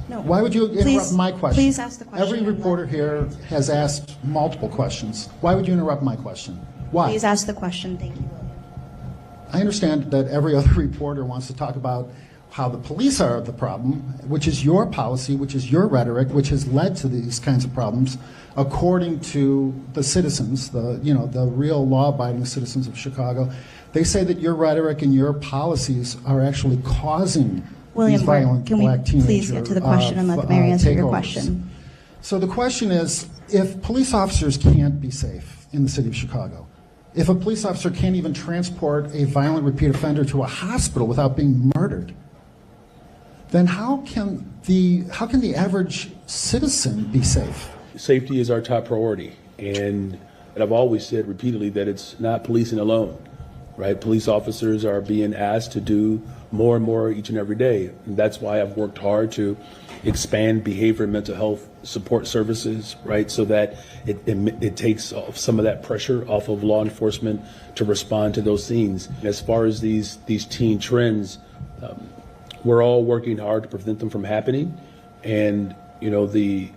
No. Why would you interrupt my question? Please ask the question. Every reporter here has asked multiple questions. Why would you interrupt my question? Why? Please ask the question. Thank you, William. I understand that every other reporter wants to talk about how the police are the problem, which is your policy, which is your rhetoric, which has led to these kinds of problems, according to the citizens, the real law-abiding citizens of Chicago. They say that your rhetoric and your policies are actually causing William, these violent can we black teenager please get to the question and let the mayor answer your takeovers. question? So the question is, if police officers can't be safe in the city of Chicago, if a police officer can't even transport a violent repeat offender to a hospital without being murdered, then how can the average citizen be safe? Safety is our top priority, and I've always said repeatedly that it's not policing alone, right? Police officers are being asked to do more and more each and every day. And that's why I've worked hard to expand behavior and mental health support services, right? So that it takes off some of that pressure off of law enforcement to respond to those scenes. As far as these teen trends, we're all working hard to prevent them from happening. And, the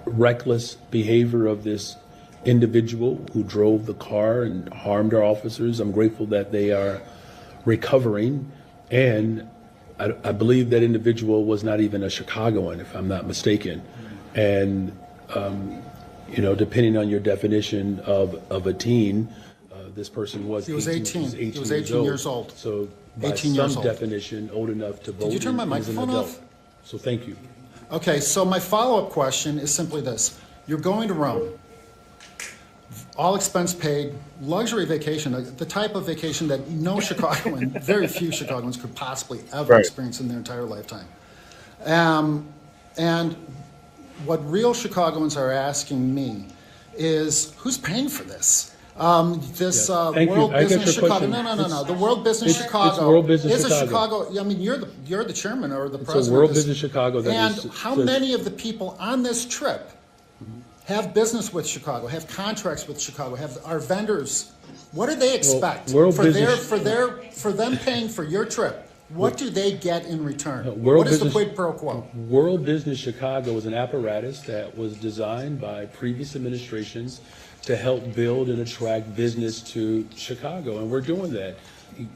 reckless behavior of this individual who drove the car and harmed our officers, I'm grateful that they are recovering, and I believe that individual was not even a Chicagoan, if I'm not mistaken. And depending on your definition of a teen, this person was He was 18. He was 18 years old. So by 18 some years old. definition, old enough to vote. Did you turn my as an microphone adult. off? So thank you. Okay, so my follow-up question is simply this. You're going to Rome, all expense paid, luxury vacation, the type of vacation that no Chicagoan, very few Chicagoans could possibly ever experience in their entire lifetime. And what real Chicagoans are asking me is, who's paying for this? World Business Chicago. No. The World Business Chicago. It's World Business is Chicago. a Chicago. I mean, you're the chairman or the It's president. a World of this. Business Chicago. How many of the people on this trip have business with Chicago, have contracts with Chicago, are vendors? What do they expect for them paying for your trip? What do they get in return? What is the quid pro quo? World Business Chicago is an apparatus that was designed by previous administrations to help build and attract business to Chicago, and we're doing that.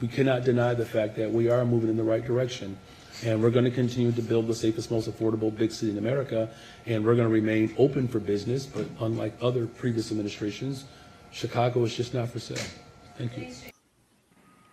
we cannot deny the fact that we are moving in the right direction. And we're going to continue to build the safest, most affordable big city in America. And we're going to remain open for business. But unlike other previous administrations, Chicago is just not for sale. Thank you.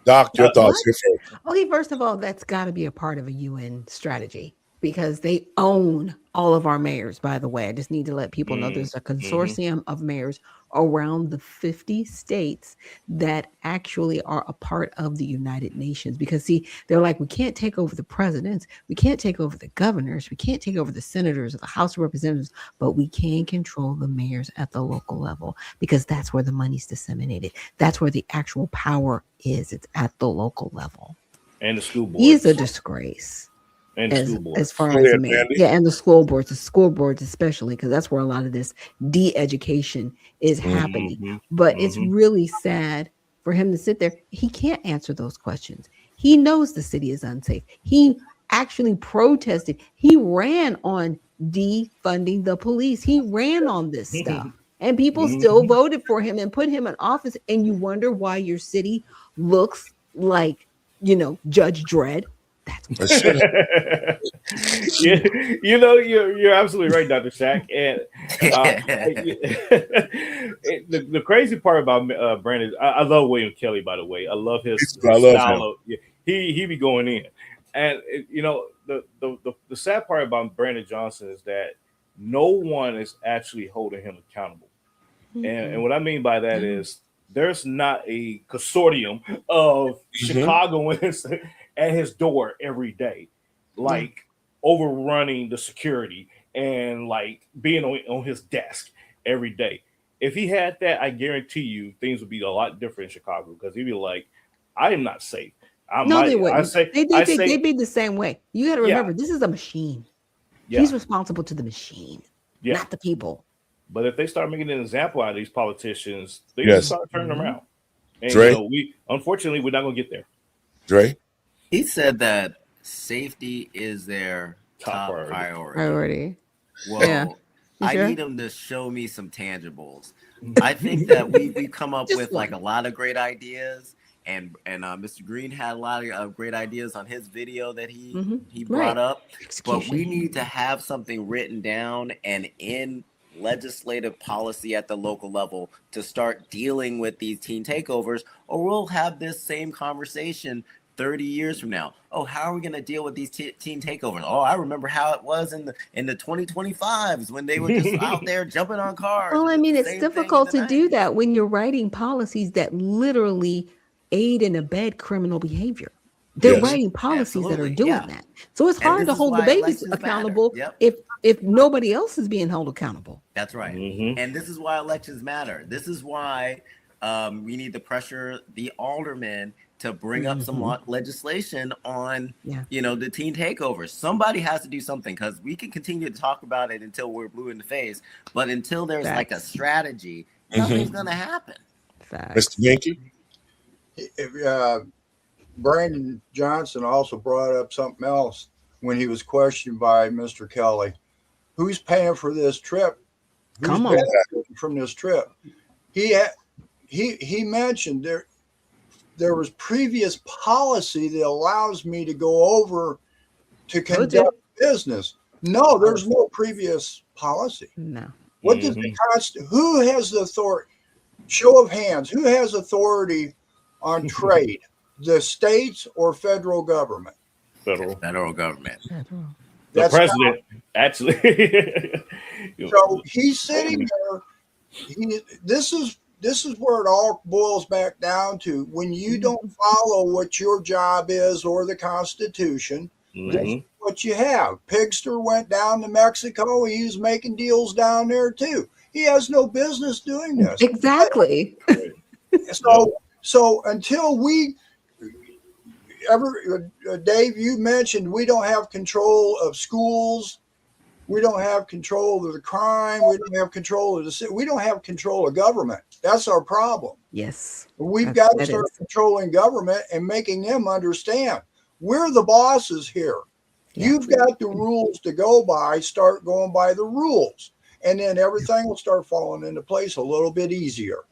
Doc, your thoughts here first. Okay, first of all, that's got to be a part of a UN strategy because they own all of our mayors, by the way. I just need to let people know there's a consortium of mayors around the 50 states that actually are a part of the United Nations. Because, see, they're like, we can't take over the presidents, we can't take over the governors, we can't take over the senators or the House of Representatives, but we can control the mayors at the local level because that's where the money's disseminated. That's where the actual power is. It's at the local level. And the school board. He's a disgrace. And as far as the mayor. Yeah, and the school boards especially, because that's where a lot of this de-education is happening. But it's really sad for him to sit there. He can't answer those questions. He knows the city is unsafe. He actually protested. He ran on defunding the police. He ran on this stuff. And people still voted for him and put him in office. And you wonder why your city looks like, Judge Dredd. That's you're absolutely right, Dr. Shack. And the crazy part about Brandon, I love William Kelly, by the way. I love his style. He be going in, and the sad part about Brandon Johnson is that no one is actually holding him accountable. And what I mean by that is there's not a consortium of Chicagoans at his door every day, like overrunning the security and like being on his desk every day. If he had that, I guarantee you things would be a lot different in Chicago because he'd be like, I am not safe. They wouldn't. They'd be the same way. You got to remember, this is a machine. Yeah. He's responsible to the machine, not the people. But if they start making an example out of these politicians, they just start turning them around. And unfortunately, we're not going to get there. Dre? He said that safety is their top priority. Well, I need him to show me some tangibles. I think that we come up with like a lot of great ideas, and Mr. Green had a lot of great ideas on his video that he brought up. But we need to have something written down and in legislative policy at the local level to start dealing with these teen takeovers, or we'll have this same conversation 30 years from now. Oh, how are we going to deal with these teen takeovers? Oh, I remember how it was in the 2025s when they were just out there jumping on cars. Well, I mean, it's difficult to do that when you're writing policies that literally aid and abet criminal behavior. They're writing policies that are doing that. So it's hard to hold the babies accountable if nobody else is being held accountable. That's right. And this is why elections matter. This is why we need to pressure the aldermen to bring up some legislation on, the teen takeovers. Somebody has to do something because we can continue to talk about it until we're blue in the face. But until there's like a strategy, nothing's going to happen. Mr. Yankee? Brandon Johnson also brought up something else when he was questioned by Mr. Kelly. Who's paying for this trip? Who's benefiting from this trip? He mentioned there was previous policy that allows me to go over to conduct business. No, there's no previous policy. No. What does the who has the authority? Show of hands. Who has authority on trade? The states or federal government? Federal government. The president, actually. So he's sitting there. This is where it all boils back down to. When you don't follow what your job is or the Constitution, that's what you have. Pigster went down to Mexico. He's making deals down there too. He has no business doing this. Exactly. So until we Dave, you mentioned we don't have control of schools. We don't have control of the crime. We don't have control of the city. We don't have control of government. That's our problem. Yes. We've got to start controlling government and making them understand we're the bosses here. Yeah. You've got the rules to go by. Start going by the rules. And then everything will start falling into place a little bit easier.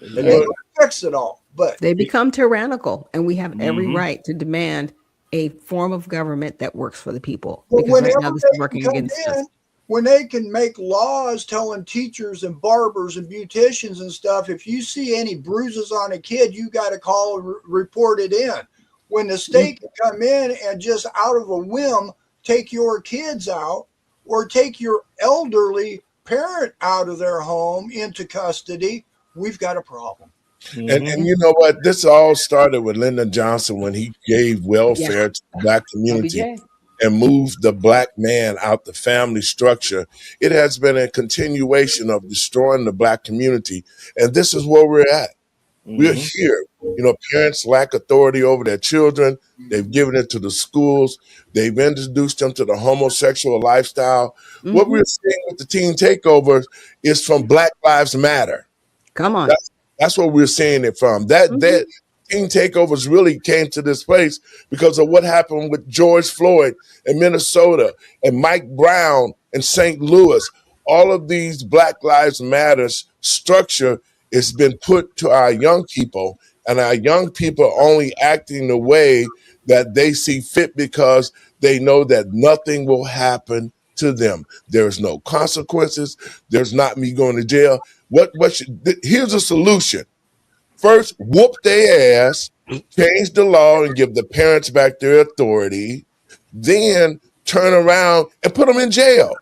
And then we'll fix it all. But they become tyrannical, and we have every Mhm. right to demand a form of government that works for the people. But Because right whenever now, this they is working can come against us. in, when they can make laws telling teachers and barbers and beauticians and stuff, if you see any bruises on a kid, you got to call and report it in. When the state can come in and just out of a whim take your kids out or take your elderly parent out of their home into custody, we've got a problem. And you know what? This all started with Lyndon Johnson when he gave Yeah. welfare to the black community LBJ. and moved the black man out the family structure. It has been a continuation of destroying the black community. And this is where we're at. We're Mhm. here. You know, parents lack authority over their children. They've given it to the schools. They've introduced them to the homosexual lifestyle. What Mm-hmm. we're seeing with the teen takeover is from Black Lives Matter. Come on. That's where we're seeing it from. That Mhm. teen takeovers really came to this place because of what happened with George Floyd in Minnesota and Mike Brown in St. Louis. All of these Black Lives Matters structure has been put to our young people, and our young people are only acting the way that they see fit because they know that nothing will happen to them. There's no consequences. There's not me going to jail. Here's a solution. First, whoop their ass, change the law and give the parents back their authority, then turn around and put them in jail.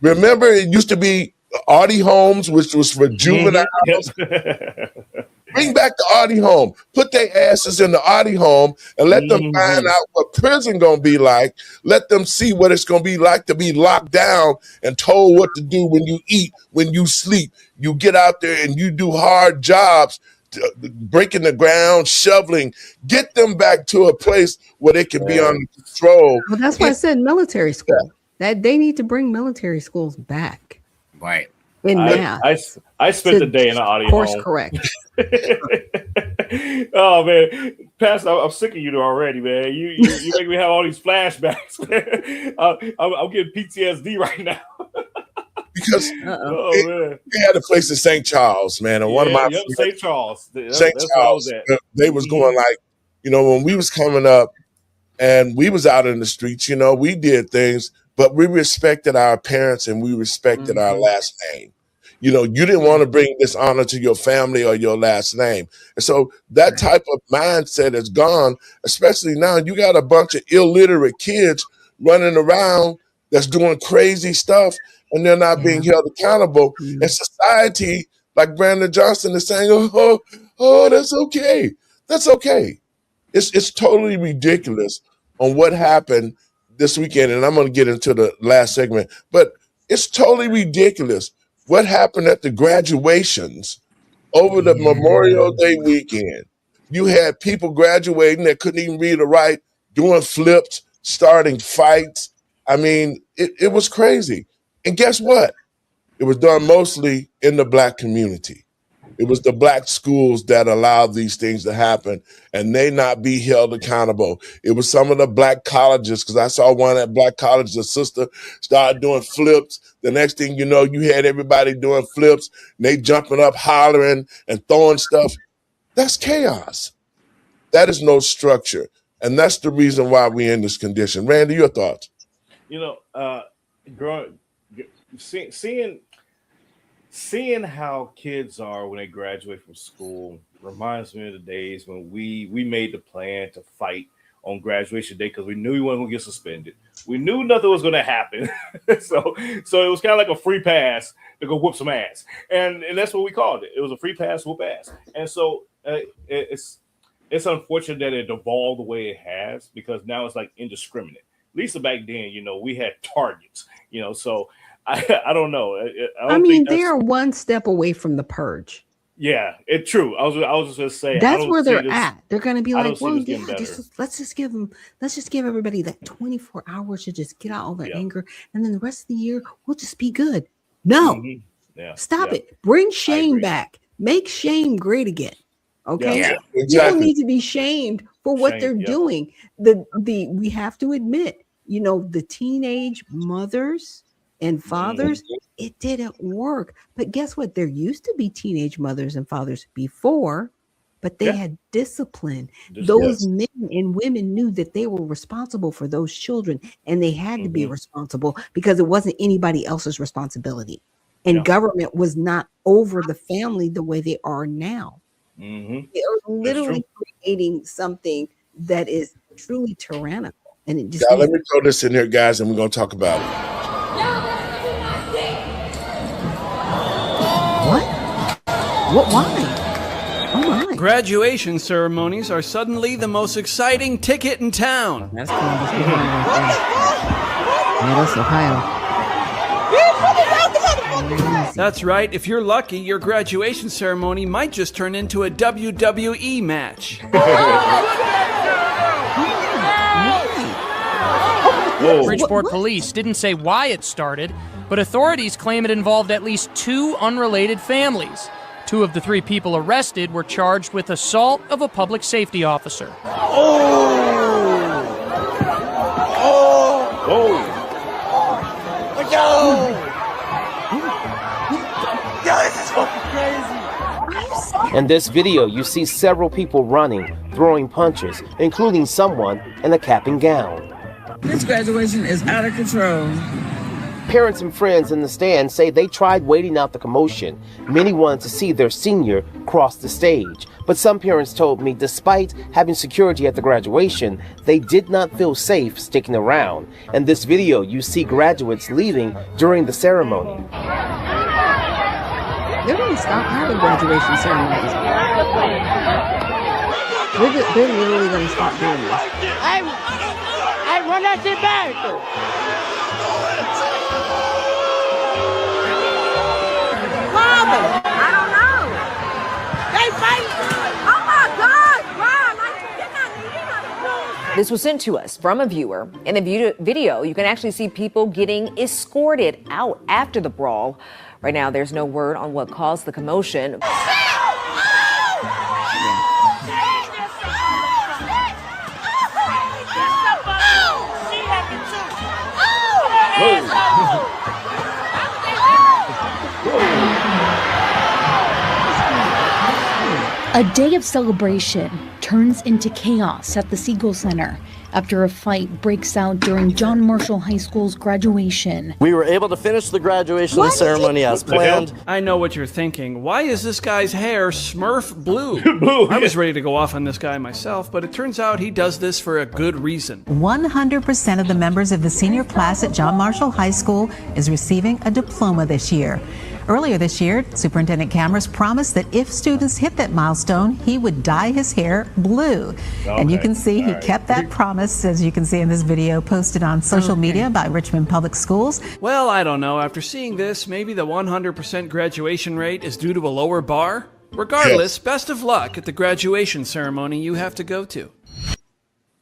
Remember, it used to be Audie Homes, which was for juveniles. Yep. Bring back the Audie home. Put their asses in the Audie home and let them find Mhm. out what prison gonna be like. Let them see what it's gonna be like to be locked down and told what to do when you eat, when you sleep. You get out there and you do hard jobs, breaking the ground, shoveling. Get them back to a place where they can be under control. Well, that's why I said military school. That they need to bring military schools back Right. in math. I spent to the day in the audio course home. correct. Oh man, Pastor, I'm sick of you already, man. You make me have all these flashbacks. I'm getting PTSD right now. Because Oh man, they had a place in St. Charles, man, and one of my yep, St. Charles. That's St. where I was Charles, at. they was going like, you know, when we was coming up and we was out in the streets, you know, we did things, but we respected our parents and we respected our last name. You know, you didn't want to bring dishonor to your family or your last name. And so that type of mindset is gone, especially now. You got a bunch of illiterate kids running around that's doing crazy stuff and they're not being held accountable. And society, like Brandon Johnson is saying, oh, that's okay. That's okay. It's totally ridiculous on what happened this weekend, and I'm going to get into the last segment, but it's totally ridiculous what happened at the graduations over the Memorial Day weekend. You had people graduating that couldn't even read or write, doing flips, starting fights. I mean, it was crazy. And guess what? It was done mostly in the black community. It was the black schools that allowed these things to happen and they not be held accountable. It was some of the black colleges, because I saw one at black college, the sister started doing flips. The next thing you know, you had everybody doing flips, and they jumping up, hollering, and throwing stuff. That's chaos. That is no structure. And that's the reason why we're in this condition. Randy, your thoughts? You know, growing, seeing how kids are when they graduate from school reminds me of the days when we made the plan to fight on graduation day because we knew we weren't going to get suspended. We knew nothing was going to happen, so it was kind of like a free pass to go whoop some ass, and that's what we called it. It was a free pass, whoop ass, and so it's unfortunate that it evolved the way it has because now it's like indiscriminate. At least back then, you know, we had targets, you know, so. I don't know. I mean, they are one step away from the purge. Yeah, it's true. I was just gonna say that's where they're at. They're going to be like, well, yeah, let's just give everybody that 24 hours to just get out all their anger, and then the rest of the year we'll just be good. No, stop it. Bring shame back. Make shame great again. Okay, people need to be shamed for what they're doing. We have to admit, you know, the teenage mothers and fathers, it didn't work. But guess what? There used to be teenage mothers and fathers before but they had discipline. Those men and women knew that they were responsible for those children, and they had to be responsible because it wasn't anybody else's responsibility. And government was not over the family the way they are now. They are literally creating something that is truly tyrannical. And it just let me throw this in here, guys, and we're going to talk about it. What? Why? Oh my. Graduation ceremonies are suddenly the most exciting ticket in town. That's Columbus, Ohio. Yeah, that's Ohio. That's right. If you're lucky, your graduation ceremony might just turn into a WWE match. Bridgeport police didn't say why it started, but authorities claim it involved at least 2 unrelated families. 2 of the 3 people arrested were charged with assault of a public safety officer. In this video, you see several people running, throwing punches, including someone in a cap and gown. This graduation is out of control. Parents and friends in the stand say they tried waiting out the commotion. Many wanted to see their senior cross the stage. But some parents told me despite having security at the graduation, they did not feel safe sticking around. In this video, you see graduates leaving during the ceremony. They're going to stop having graduation ceremonies. They're literally going to stop doing this. I run that shit back. Father, I don't know. They fight. Oh my God, wow! Like you're not. This was sent to us from a viewer. In the video, you can actually see people getting escorted out after the brawl. Right now, there's no word on what caused the commotion. A day of celebration turns into chaos at the Siegel Center after a fight breaks out during John Marshall High School's graduation. We were able to finish the graduation ceremony as planned. I know what you're thinking. Why is this guy's hair Smurf blue? I was ready to go off on this guy myself, but it turns out he does this for a good reason. 100% of the members of the senior class at John Marshall High School is receiving a diploma this year. Earlier this year, Superintendent Cameras promised that if students hit that milestone, he would dye his hair blue. And you can see he kept that promise, as you can see in this video posted on social media by Richmond Public Schools. Well, I don't know. After seeing this, maybe the 100% graduation rate is due to a lower bar? Regardless, best of luck at the graduation ceremony you have to go to.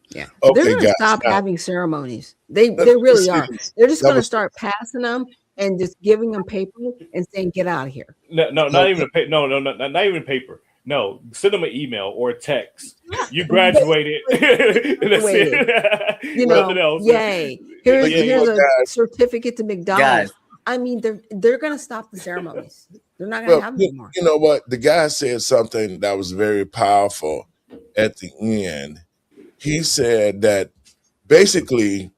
Yeah. They're going to stop having ceremonies. They really are. They're just going to start passing them and just giving them paper and saying, "Get out of here." No, not even not even paper. No, send them an email or a text. You graduated. That's it. You know, yay! Here's a certificate to McDonald's. I mean, they're going to stop the ceremonies. They're not going to have them anymore. You know what? The guy said something that was very powerful at the end. He said that basically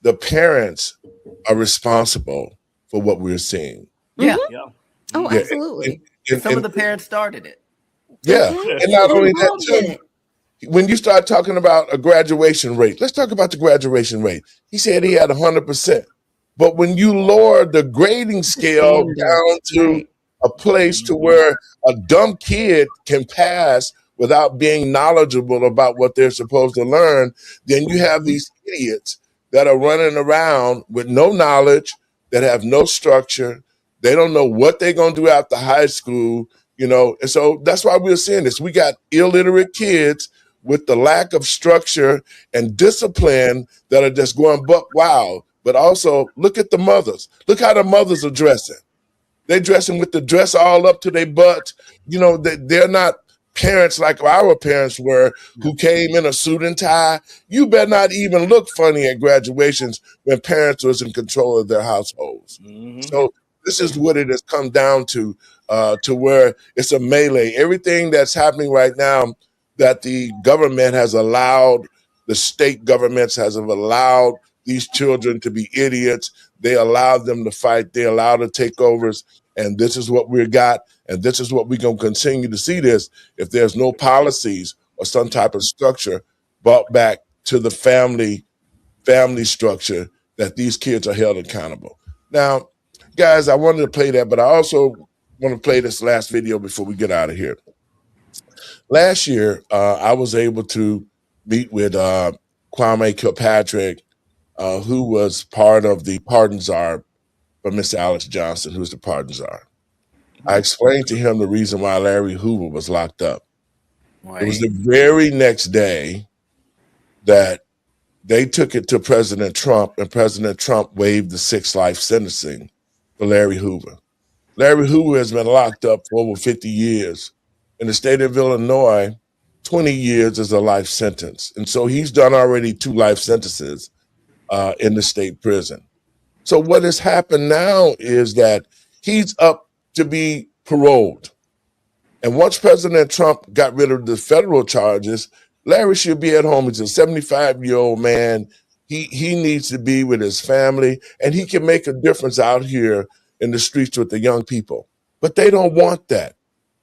the parents are responsible for what we're seeing. Yeah. Oh, absolutely. And some of the parents started it. Yeah. And not only that, too, when you start talking about a graduation rate, let's talk about the graduation rate. He said he had 100%. But when you lower the grading scale down to a place to where a dumb kid can pass without being knowledgeable about what they're supposed to learn, then you have these idiots that are running around with no knowledge, that have no structure. They don't know what they're going to do after high school, you know. And so that's why we're seeing this. We got illiterate kids with the lack of structure and discipline that are just going buck wild. But also, look at the mothers. Look how the mothers are dressing. They're dressing with the dress all up to their butt. You know, they're not parents like our parents were, who came in a suit and tie. You better not even look funny at graduations when parents was in control of their households. So This is what it has come down to where it's a melee. Everything that's happening right now that the government has allowed, the state governments has allowed these children to be idiots. They allowed them to fight. They allowed the takeovers. And this is what we got. And this is what we're going to continue to see this if there's no policies or some type of structure brought back to the family structure that these kids are held accountable. Now, guys, I wanted to play that, but I also want to play this last video before we get out of here. Last year, I was able to meet with Kwame Kilpatrick, who was part of the pardon czar for Mr. Alex Johnson, who's the pardon czar. I explained to him the reason why Larry Hoover was locked up. It was the very next day that they took it to President Trump, and President Trump waived the 6 life sentencing for Larry Hoover. Larry Hoover has been locked up for over 50 years. In the state of Illinois, 20 years is a life sentence. And so he's done already 2 life sentences in the state prison. So what has happened now is that he's up to be paroled. And once President Trump got rid of the federal charges, Larry should be at home. He's a 75-year-old man. He needs to be with his family, and he can make a difference out here in the streets with the young people. But they don't want that.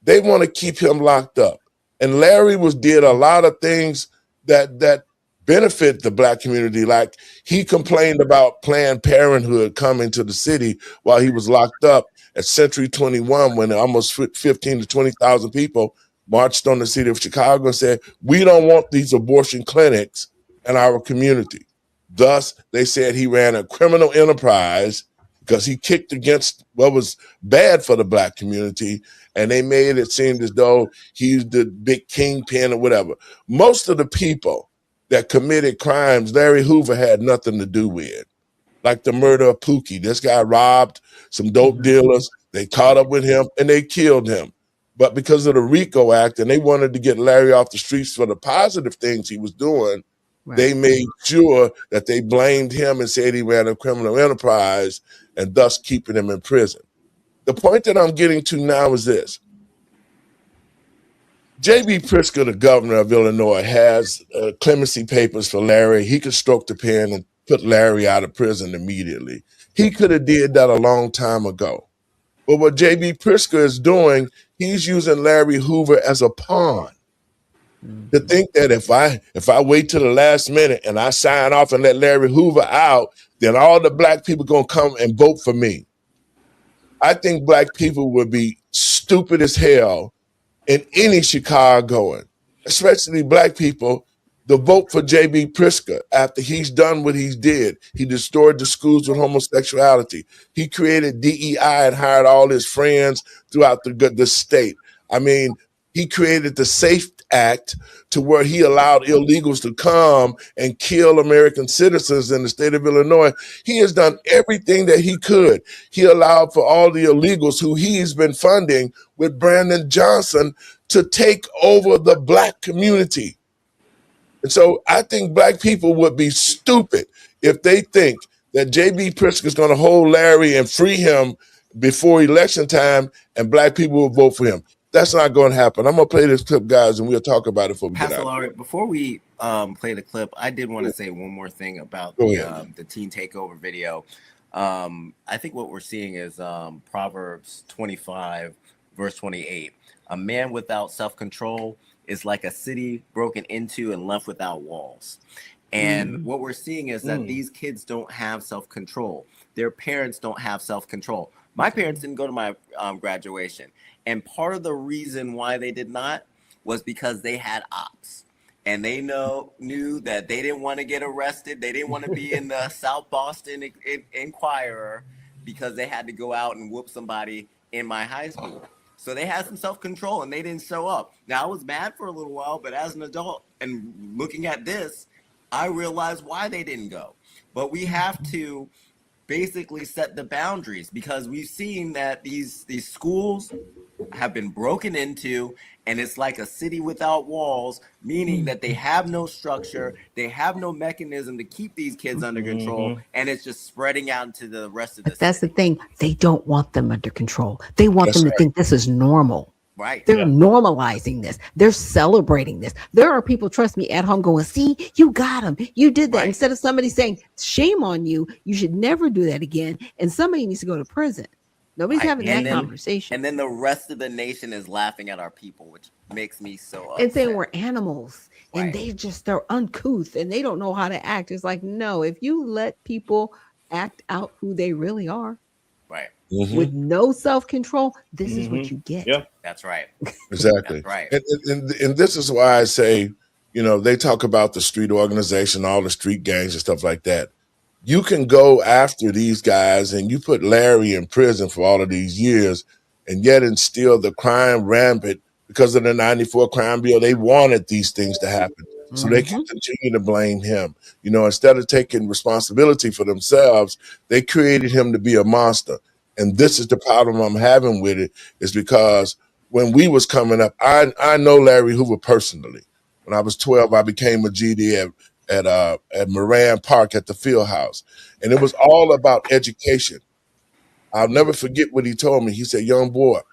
They want to keep him locked up. And Larry did a lot of things that benefit the Black community. Like he complained about Planned Parenthood coming to the city while he was locked up at Century 21 when almost 15 to 20,000 people marched on the city of Chicago and said, we don't want these abortion clinics in our community. Thus, they said he ran a criminal enterprise because he kicked against what was bad for the Black community, and they made it seem as though he's the big kingpin or whatever. Most of the people that committed crimes, Larry Hoover had nothing to do with, like the murder of Pookie. This guy robbed some dope dealers. They caught up with him, and they killed him. But because of the RICO Act, and they wanted to get Larry off the streets for the positive things he was doing, they made sure that they blamed him and said he ran a criminal enterprise and thus keeping him in prison. The point that I'm getting to now is this. J.B. Pritzker, the governor of Illinois, has clemency papers for Larry. He could stroke the pen and put Larry out of prison immediately. He could have did that a long time ago. But what J.B. Pritzker is doing, he's using Larry Hoover as a pawn. To think that if I wait till the last minute and I sign off and let Larry Hoover out, then all the Black people gonna come and vote for me. I think Black people would be stupid as hell in any Chicagoan, especially Black people, to vote for J.B. Pritzker after he's done what he's did. He destroyed the schools with homosexuality. He created DEI and hired all his friends throughout the state. I mean, he created the SAFE Act to where he allowed illegals to come and kill American citizens in the state of Illinois. He has done everything that he could. He allowed for all the illegals who he's been funding with Brandon Johnson to take over the Black community. And so I think Black people would be stupid if they think that J.B. Pritzker is going to hold Larry and free him before election time and Black people will vote for him. That's not going to happen. I'm going to play this clip, guys, and we'll talk about it before we get out. Pastor, before we play the clip, I did want to say one more thing about the teen takeover video. I think what we're seeing is Proverbs 25, verse 28. A man without self-control is like a city broken into and left without walls. And what we're seeing is that these kids don't have self-control. Their parents don't have self-control. My parents didn't go to my graduation. And part of the reason why they did not was because they had ops. And they knew that they didn't want to get arrested. They didn't want to be in the South Boston Inquirer because they had to go out and whoop somebody in my high school. So they had some self-control and they didn't show up. Now, I was mad for a little while, but as an adult and looking at this, I realized why they didn't go. But we have to basically set the boundaries because we've seen that these schools have been broken into, and it's like a city without walls, meaning that they have no structure, they have no mechanism to keep these kids under control, and it's just spreading out into the rest of the city. That's the thing. They don't want them under control. They want That's them to right. think this is normal. Right. They're normalizing this. They're celebrating this. There are people, trust me, at home going, see, you got him. You did that. Right. Instead of somebody saying, shame on you. You should never do that again. And somebody needs to go to prison. Nobody's having that conversation. And then the rest of the nation is laughing at our people, which makes me so upset. And saying we're animals. And they're uncouth and they don't know how to act. It's like, no, if you let people act out who they really are, right, with no self-control, this is what you get. Yeah, that's right. Exactly. That's right. And this is why I say, you know, they talk about the street organization, all the street gangs and stuff like that. You can go after these guys and you put Larry in prison for all of these years, and yet and still the crime rampant because of the 94 crime bill. They wanted these things to happen. So they can continue to blame him. You know, instead of taking responsibility for themselves, they created him to be a monster. And this is the problem I'm having with it, is because when we was coming up, I know Larry Hoover personally. When I was 12, I became a GD at Moran Park at the field house. And it was all about education. I'll never forget what he told me. He said, young buck,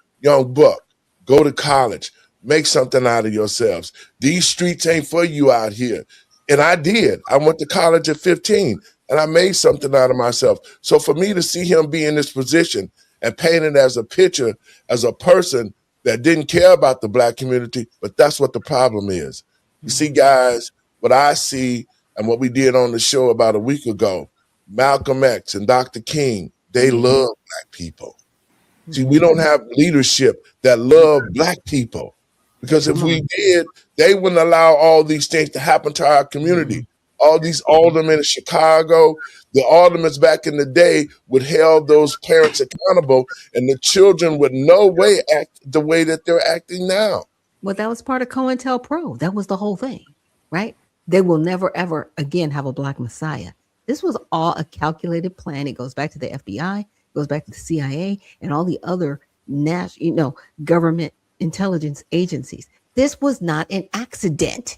go to college, make something out of yourselves. These streets ain't for you out here. And I did. I went to college at 15 and I made something out of myself. So for me to see him be in this position and painted as a picture, as a person that didn't care about the black community, but that's what the problem is. You see, guys, what I see and what we did on the show about a week ago, Malcolm X and Dr. King, they love black people. See, we don't have leadership that love black people, because if we did, they wouldn't allow all these things to happen to our community. All these aldermen in Chicago, the aldermen back in the day would hold those parents accountable, and the children would no way act the way that they're acting now. Well, that was part of COINTELPRO. That was the whole thing, right? They will never, ever again have a black messiah. This was all a calculated plan. It goes back to the FBI, goes back to the CIA, and all the other government intelligence agencies. This was not an accident.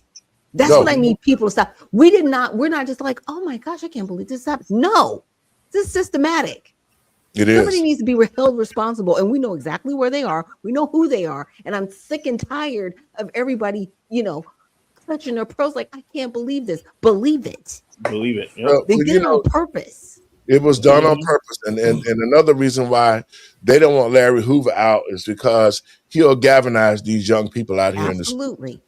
That's what I need people to stop. We're not just like, oh my gosh, I can't believe this happened. No, this is systematic. Somebody needs to be held responsible, and we know exactly where they are. We know who they are, and I'm sick and tired of everybody, clutching their pearls like, I can't believe this. Believe it. Believe it. Yep. They did it on purpose. It was done on purpose. And another reason why they don't want Larry Hoover out is because he'll galvanize these young people out here in the street. Absolutely.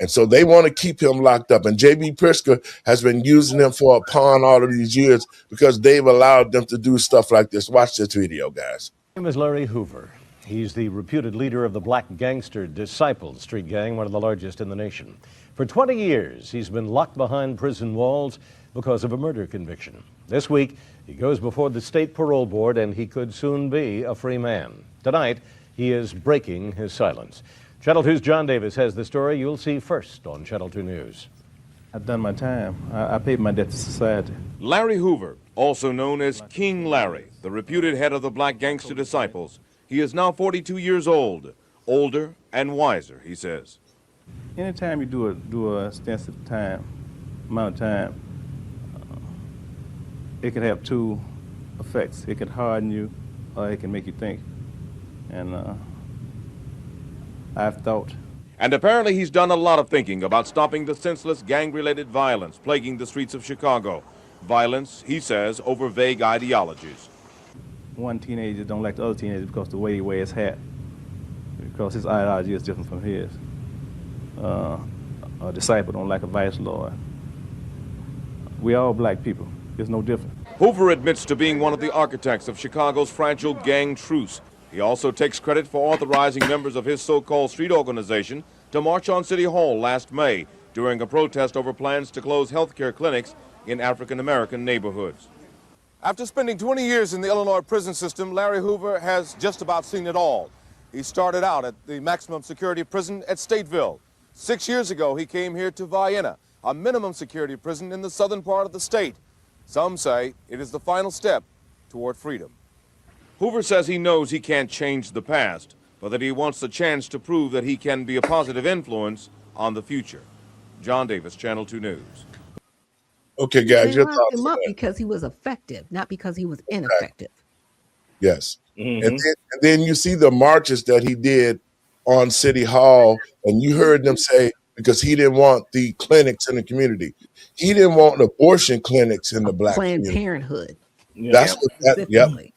And so they want to keep him locked up. And J.B. Pritzker has been using him for a pawn all of these years because they've allowed them to do stuff like this. Watch this video, guys. His name is Larry Hoover. He's the reputed leader of the black gangster Disciples street gang, one of the largest in the nation. For 20 years, he's been locked behind prison walls because of a murder conviction. This week, he goes before the state parole board, and he could soon be a free man. Tonight, he is breaking his silence. Channel 2's John Davis has the story you'll see first on Channel 2 News. I've done my time. I paid my debt to society. Larry Hoover, also known as King Larry, the reputed head of the black gangster Disciples. He is now 42 years old, older and wiser, he says. Anytime you do a extensive amount of time, it can have two effects. It can harden you, or it can make you think. And I've thought. And apparently he's done a lot of thinking about stopping the senseless gang-related violence plaguing the streets of Chicago. Violence, he says, over vague ideologies. One teenager don't like the other teenager because the way he wears his hat, because his ideology is different from his. A disciple don't like a vice lord. We all black people. It's no different. Hoover admits to being one of the architects of Chicago's fragile gang truce. He also takes credit for authorizing members of his so-called street organization to march on City Hall last May during a protest over plans to close health care clinics in African-American neighborhoods. After spending 20 years in the Illinois prison system, Larry Hoover has just about seen it all. He started out at the maximum security prison at Stateville. 6 years ago, he came here to Vienna, a minimum security prison in the southern part of the state. Some say it is the final step toward freedom. Hoover says he knows he can't change the past, but that he wants the chance to prove that he can be a positive influence on the future. John Davis, Channel 2 News. Okay, Yeah, guys, they your locked thoughts him on up that. because he was effective, not because he was ineffective. Yes. Mm-hmm. And then you see the marches that he did on City Hall, and you heard them say, because he didn't want the clinics in the community. He didn't want abortion clinics in the black Planned community. Parenthood. That's what that, yep, Specifically.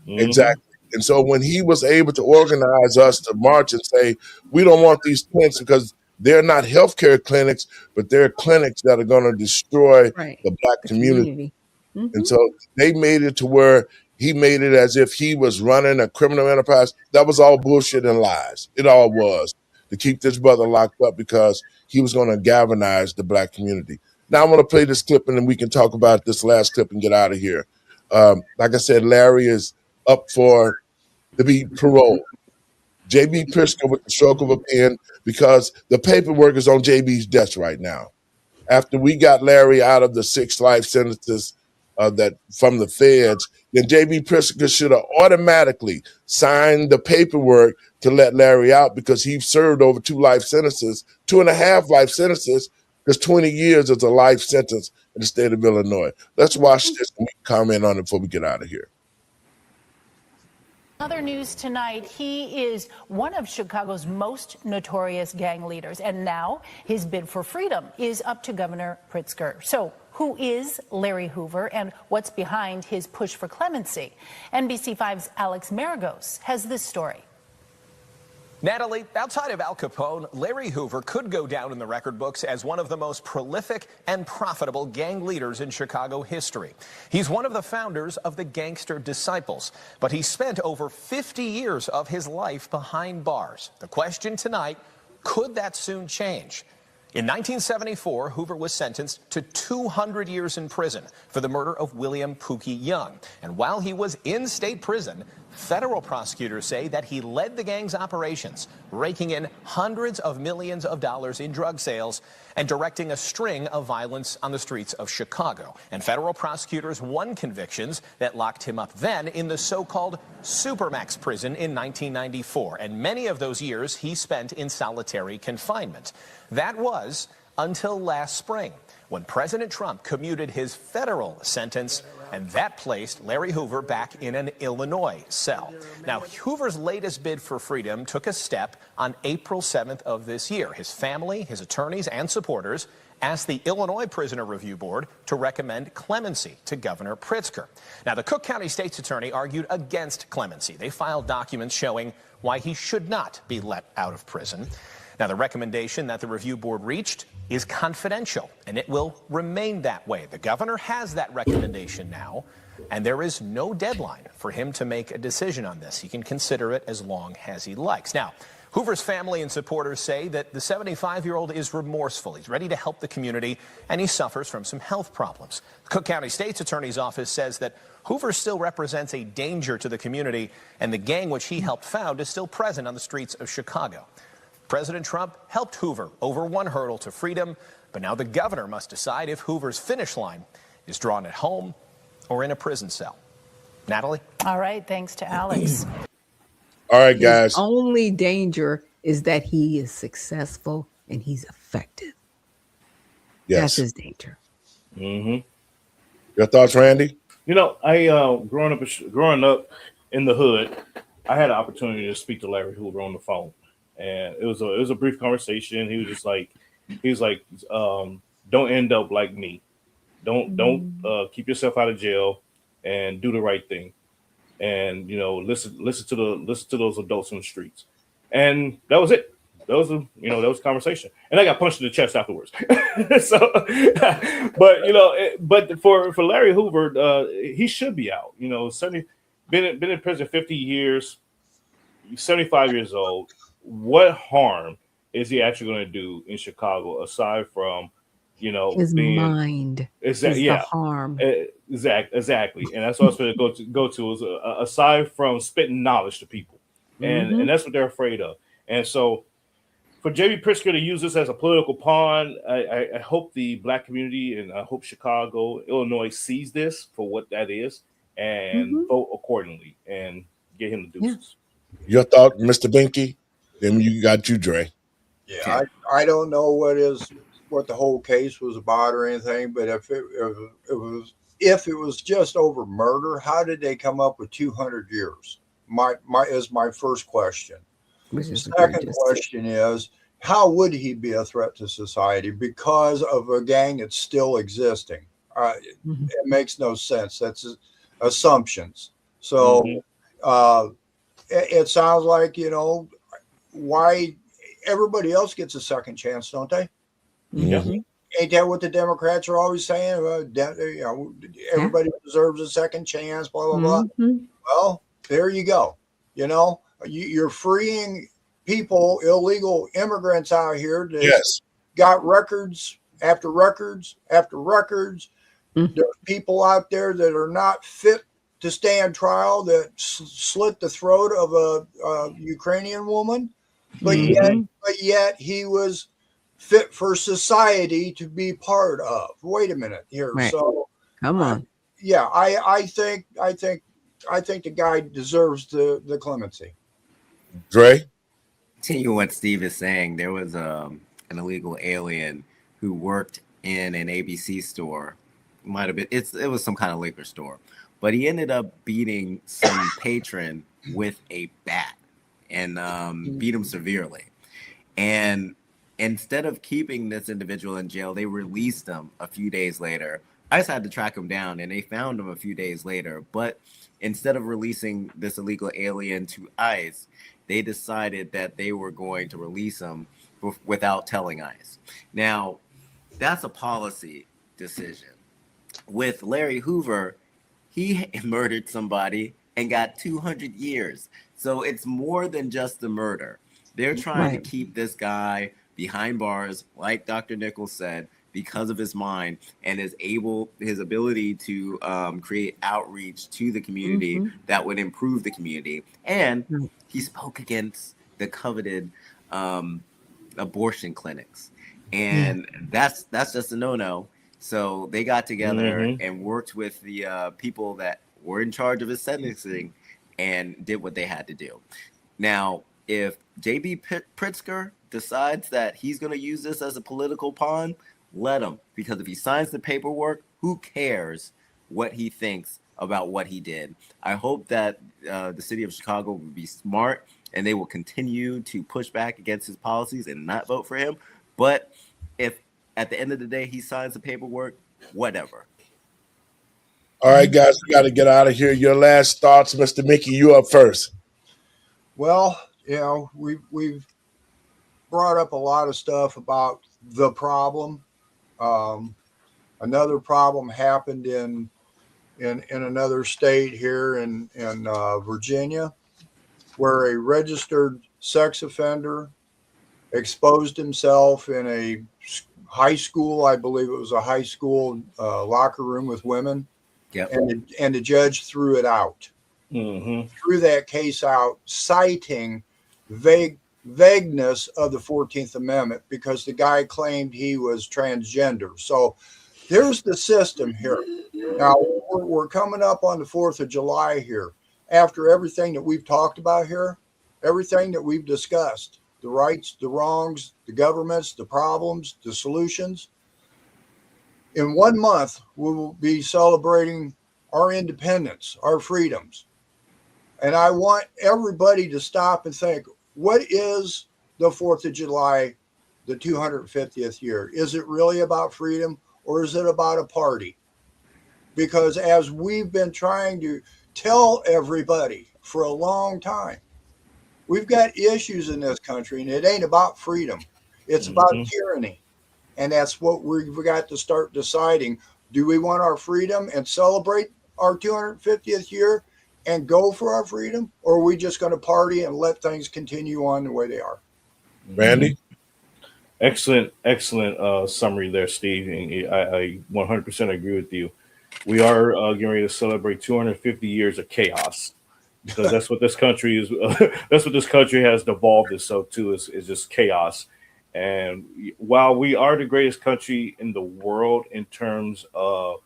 exactly. And so when he was able to organize us to march and say, we don't want these clinics because they're not healthcare clinics, but they're clinics that are going to destroy Right. the black The community. community. Mhm. And so they made it to where he made it as if he was running a criminal enterprise. That was all bullshit and lies. It all was to keep this brother locked up because he was going to galvanize the black community. Now I want to play this clip and then we can talk about this last clip and get out of here. Like I said, Larry is up to be paroled. JB Pritzker with the stroke of a pen because the paperwork is on JB's desk right now. After we got Larry out of the 6 life sentences that from the feds, then J.B. Pritzker should have automatically signed the paperwork to let Larry out because he served over 2 life sentences, 2.5 life sentences, because 20 years is a life sentence in the state of Illinois. Let's watch this and we can comment on it before we get out of here. Other news tonight, he is one of Chicago's most notorious gang leaders, and now his bid for freedom is up to Governor Pritzker. So who is Larry Hoover and what's behind his push for clemency? NBC5's Alex Maragos has this story. Natalie, outside of Al Capone, Larry Hoover could go down in the record books as one of the most prolific and profitable gang leaders in Chicago history. He's one of the founders of the Gangster Disciples, but he spent over 50 years of his life behind bars. The question tonight, could that soon change? In 1974, Hoover was sentenced to 200 years in prison for the murder of William Pookie Young. And while he was in state prison, federal prosecutors say that he led the gang's operations, raking in hundreds of millions of dollars in drug sales and directing a string of violence on the streets of Chicago. And federal prosecutors won convictions that locked him up then in the so-called Supermax prison in 1994. And many of those years he spent in solitary confinement. That was until last spring, when President Trump commuted his federal sentence, and that placed Larry Hoover back in an Illinois cell. Now, Hoover's latest bid for freedom took a step on April 7th of this year. His family, his attorneys, and supporters asked the Illinois Prisoner Review Board to recommend clemency to Governor Pritzker. Now, the Cook County State's attorney argued against clemency. They filed documents showing why he should not be let out of prison. Now, the recommendation that the review board reached is confidential, and it will remain that way. The governor has that recommendation now, and there is no deadline for him to make a decision on this. He can consider it as long as he likes. Now, Hoover's family and supporters say that the 75-year-old is remorseful. He's ready to help the community, and he suffers from some health problems. The Cook County State's Attorney's Office says that Hoover still represents a danger to the community, and the gang which he helped found is still present on the streets of Chicago. President Trump helped Hoover over one hurdle to freedom, but now the governor must decide if Hoover's finish line is drawn at home or in a prison cell. Natalie? All right, thanks to Alex. All right, guys. His only danger is that he is successful and he's effective. Yes. That's his danger. Mm-hmm. Your thoughts, Randy? You know, I growing up in the hood, I had an opportunity to speak to Larry Hoover on the phone. And it was a brief conversation. He was like, don't end up like me. Don't keep yourself out of jail and do the right thing. And listen to those adults in the streets. And that was it. That was a conversation. And I got punched in the chest afterwards. But for Larry Hoover, he should be out. Certainly been in prison 50 years. 75 years old. What harm is he actually going to do in Chicago aside from, his mind? Exactly. The harm. Exactly. And that's what I was going to go to is aside from spitting knowledge to people, and that's what they're afraid of. And so, for J.B. Pritzker to use this as a political pawn, I hope the black community and I hope Chicago, Illinois sees this for what that is and vote accordingly and get him the deuces. Your thought, Mr. Binky? Then you got you, Dre. Yeah, I don't know what the whole case was about or anything, but if it was just over murder, how did they come up with 200 years? My is my first question. Which is Second egregious. question is, how would he be a threat to society because of a gang that's still existing? It makes no sense. That's assumptions. So it sounds like, why everybody else gets a second chance, don't they? Mm-hmm. Ain't that what the Democrats are always saying? Everybody deserves a second chance, blah, blah, blah. Mm-hmm. Well, there you go. You're freeing people, illegal immigrants out here that got records after records after records. There's people out there that are not fit to stand trial that slit the throat of a Ukrainian woman, but yet he was fit for society to be part of. Wait a minute here. Right. So come on. I think the guy deserves the clemency. Dre? Continue what Steve is saying. There was an illegal alien who worked in an ABC store. Might have been it was some kind of liquor store, but he ended up beating some patron with a bat and beat him severely. And instead of keeping this individual in jail, they released him a few days later. I just had to track him down, and they found him a few days later. But instead of releasing this illegal alien to ICE, they decided that they were going to release him without telling ICE. Now, that's a policy decision. With Larry Hoover, he murdered somebody and got 200 years. So it's more than just the murder. They're trying to keep this guy behind bars, like Dr. Nichols said, because of his mind and his ability to create outreach to the community that would improve the community. And he spoke against the coveted abortion clinics, and that's just a no-no. So they got together and worked with the people that were in charge of his sentencing and did what they had to do. Now, if J.B. Pritzker decides that he's going to use this as a political pawn, let him. Because if he signs the paperwork, who cares what he thinks about what he did? I hope that the city of Chicago will be smart and they will continue to push back against his policies and not vote for him. But if at the end of the day he signs the paperwork, whatever. All right, guys, we got to get out of here. Your last thoughts, Mr. Mickey, you up first. Well, we've brought up a lot of stuff about the problem. Another problem happened in another state here in Virginia, where a registered sex offender exposed himself in a high school. I believe it was a high school locker room with women. Yep. And the judge threw it out. Threw that case out, citing vagueness of the 14th Amendment because the guy claimed he was transgender. So there's the system here. Now, we're coming up on the 4th of July here. After everything that we've talked about here, everything that we've discussed, the rights, the wrongs, the governments, the problems, the solutions, in 1 month, we will be celebrating our independence, our freedoms. And I want everybody to stop and think, what is the 4th of July, the 250th year? Is it really about freedom or is it about a party? Because as we've been trying to tell everybody for a long time, we've got issues in this country and it ain't about freedom. It's about tyranny. And that's what we've got to start deciding. Do we want our freedom and celebrate our 250th year and go for our freedom? Or are we just going to party and let things continue on the way they are? Randy? Excellent summary there, Steve. And I 100% agree with you. We are getting ready to celebrate 250 years of chaos because that's what this country is. That's what this country has devolved itself to is just chaos. And while we are the greatest country in the world in terms of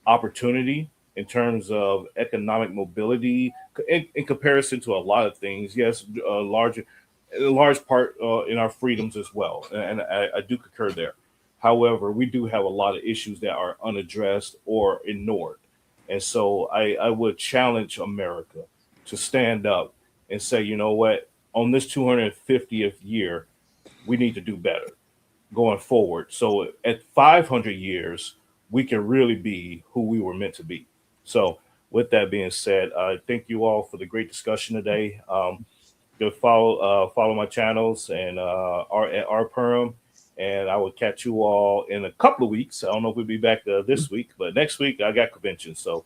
opportunity, in terms of economic mobility in comparison to a lot of things. Yes, a large part in our freedoms as well, and I do concur there. However, we do have a lot of issues that are unaddressed or ignored, and so I would challenge America to stand up and say, you know what, on this 250th year, we need to do better going forward. So at 500 years, we can really be who we were meant to be. So with that being said, thank you all for the great discussion today. Go follow my channels and at rperm, and I will catch you all in a couple of weeks. I don't know if we'll be back this week, but next week I got convention. So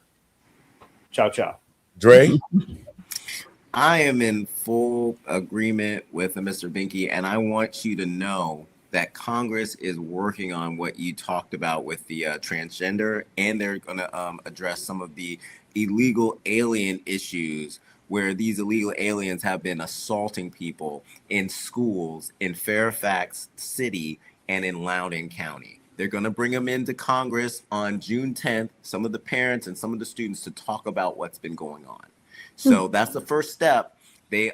ciao. Dre? I am in full agreement with Mr. Binky, and I want you to know that Congress is working on what you talked about with the transgender, and they're going to address some of the illegal alien issues where these illegal aliens have been assaulting people in schools in Fairfax City and in Loudoun County. They're going to bring them into Congress on June 10th, some of the parents and some of the students, to talk about what's been going on. So that's the first step. They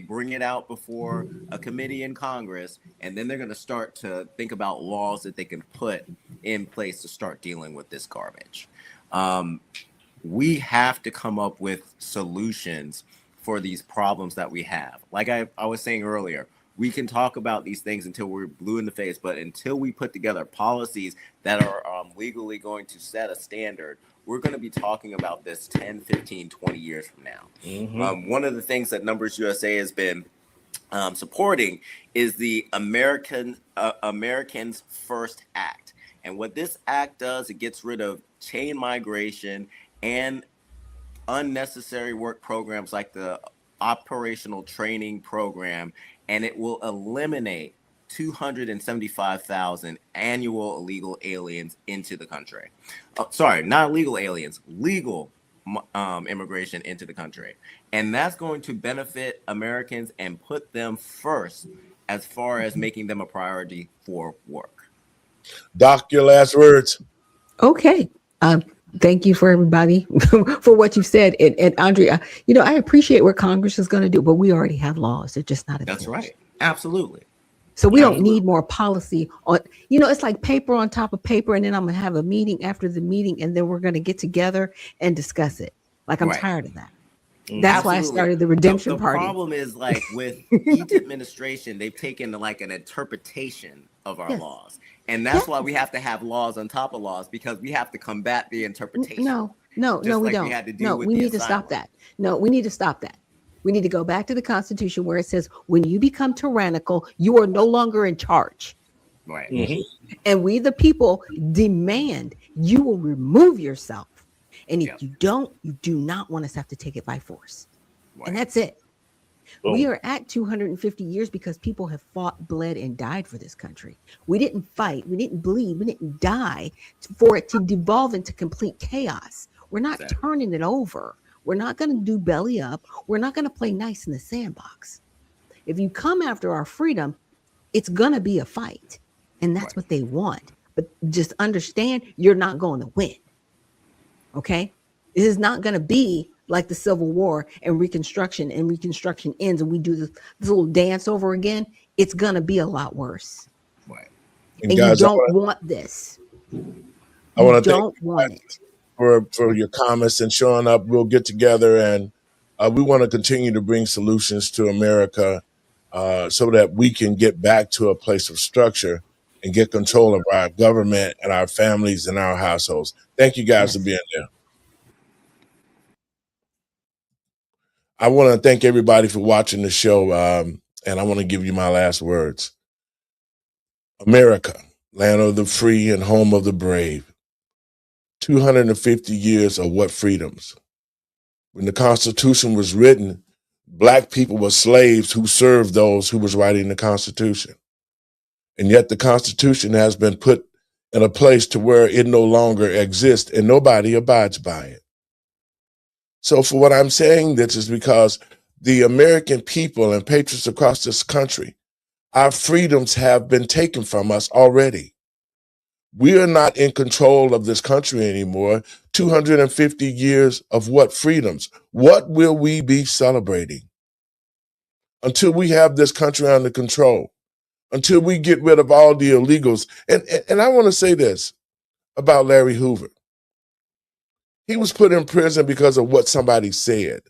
bring it out before a committee in Congress, and then they're going to start to think about laws that they can put in place to start dealing with this garbage. We have to come up with solutions for these problems that we have. Like I was saying earlier, we can talk about these things until we're blue in the face, but until we put together policies that are legally going to set a standard, we're going to be talking about this 10, 15, 20 years from now. Mm-hmm. One of the things that Numbers USA has been supporting is the Americans First Act. And what this act does, it gets rid of chain migration and unnecessary work programs like the operational training program, and it will eliminate 275,000 annual illegal aliens into the country. Sorry, not illegal aliens, legal immigration into the country. And that's going to benefit Americans and put them first as far as making them a priority for work. Doc, your last words. Okay. Thank you for everybody for what you said. And Andrea, I appreciate what Congress is going to do, but we already have laws. They're just not enforced. That's right. Absolutely. So we don't need more policy on, it's like paper on top of paper. And then I'm going to have a meeting after the meeting, and then we're going to get together and discuss it. Like, I'm tired of that. That's why I started the redemption party. The problem is, like, with each administration, they've taken like an interpretation of our laws. And that's why we have to have laws on top of laws, because we have to combat the interpretation. No, we don't. We need to stop that. No, we need to stop that. We need to go back to the Constitution where it says when you become tyrannical, you are no longer in charge. Right. Mm-hmm. And we, the people, demand you will remove yourself. And if you don't, you do not want us to have to take it by force. Right. And that's it. Boom. We are at 250 years because people have fought, bled, and died for this country. We didn't fight. We didn't bleed. We didn't die for it to devolve into complete chaos. We're not turning it over. We're not going to do belly up. We're not going to play nice in the sandbox. If you come after our freedom, it's going to be a fight. And that's what they want. But just understand, you're not going to win. Okay? This is not going to be like the Civil War and Reconstruction ends and we do this little dance over again. It's going to be a lot worse. Right. And guys, you don't want this. I want to thank you for your comments and showing up. We'll get together, and we want to continue to bring solutions to America so that we can get back to a place of structure and get control of our government and our families and our households. Thank you guys for being there. I want to thank everybody for watching the show, and I want to give you my last words. America, land of the free and home of the brave. 250 years of what freedoms? When the Constitution was written, Black people were slaves who served those who was writing the Constitution. And yet the Constitution has been put in a place to where it no longer exists and nobody abides by it. So for what I'm saying this is because the American people and patriots across this country, our freedoms have been taken from us already. We are not in control of this country anymore 250 years of what freedoms? What will we be celebrating until we have this country under control? Until we get rid of all the illegals. And I want to say this about Larry Hoover. He was put in prison because of what somebody said.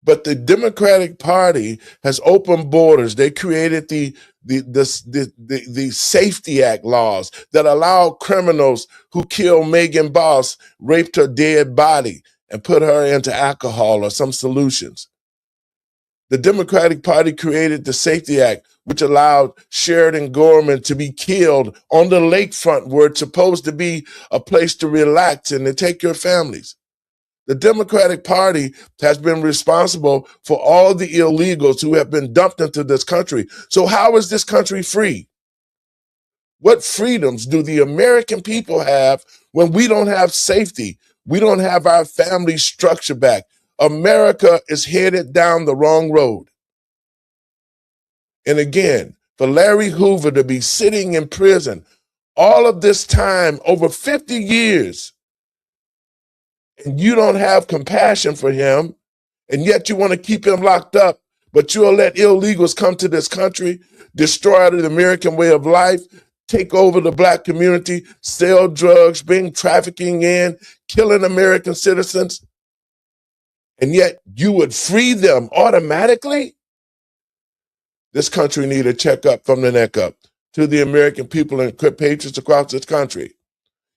But the Democratic Party has opened borders. They created the Safety Act laws that allow criminals who killed Megan Boss, raped her dead body, and put her into alcohol or some solutions. The Democratic Party created the Safety Act, which allowed Sheridan Gorman to be killed on the lakefront where it's supposed to be a place to relax and to take your families. The Democratic Party has been responsible for all the illegals who have been dumped into this country. So how is this country free? What freedoms do the American people have when we don't have safety? We don't have our family structure back. America is headed down the wrong road. And again, for Larry Hoover to be sitting in prison all of this time, over 50 years, and you don't have compassion for him, and yet you want to keep him locked up, but you'll let illegals come to this country, destroy the American way of life, take over the Black community, sell drugs, bring trafficking in, killing American citizens, and yet you would free them automatically? This country needs a checkup from the neck up to the American people and patriots across this country.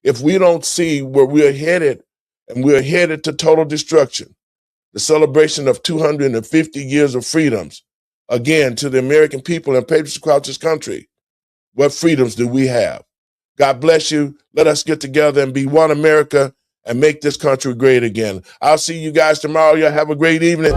If we don't see where we're headed, and we're headed to total destruction, the celebration of 250 years of freedoms, again, to the American people and patriots across this country, what freedoms do we have? God bless you. Let us get together and be one America and make this country great again. I'll see you guys tomorrow. Y'all have a great evening.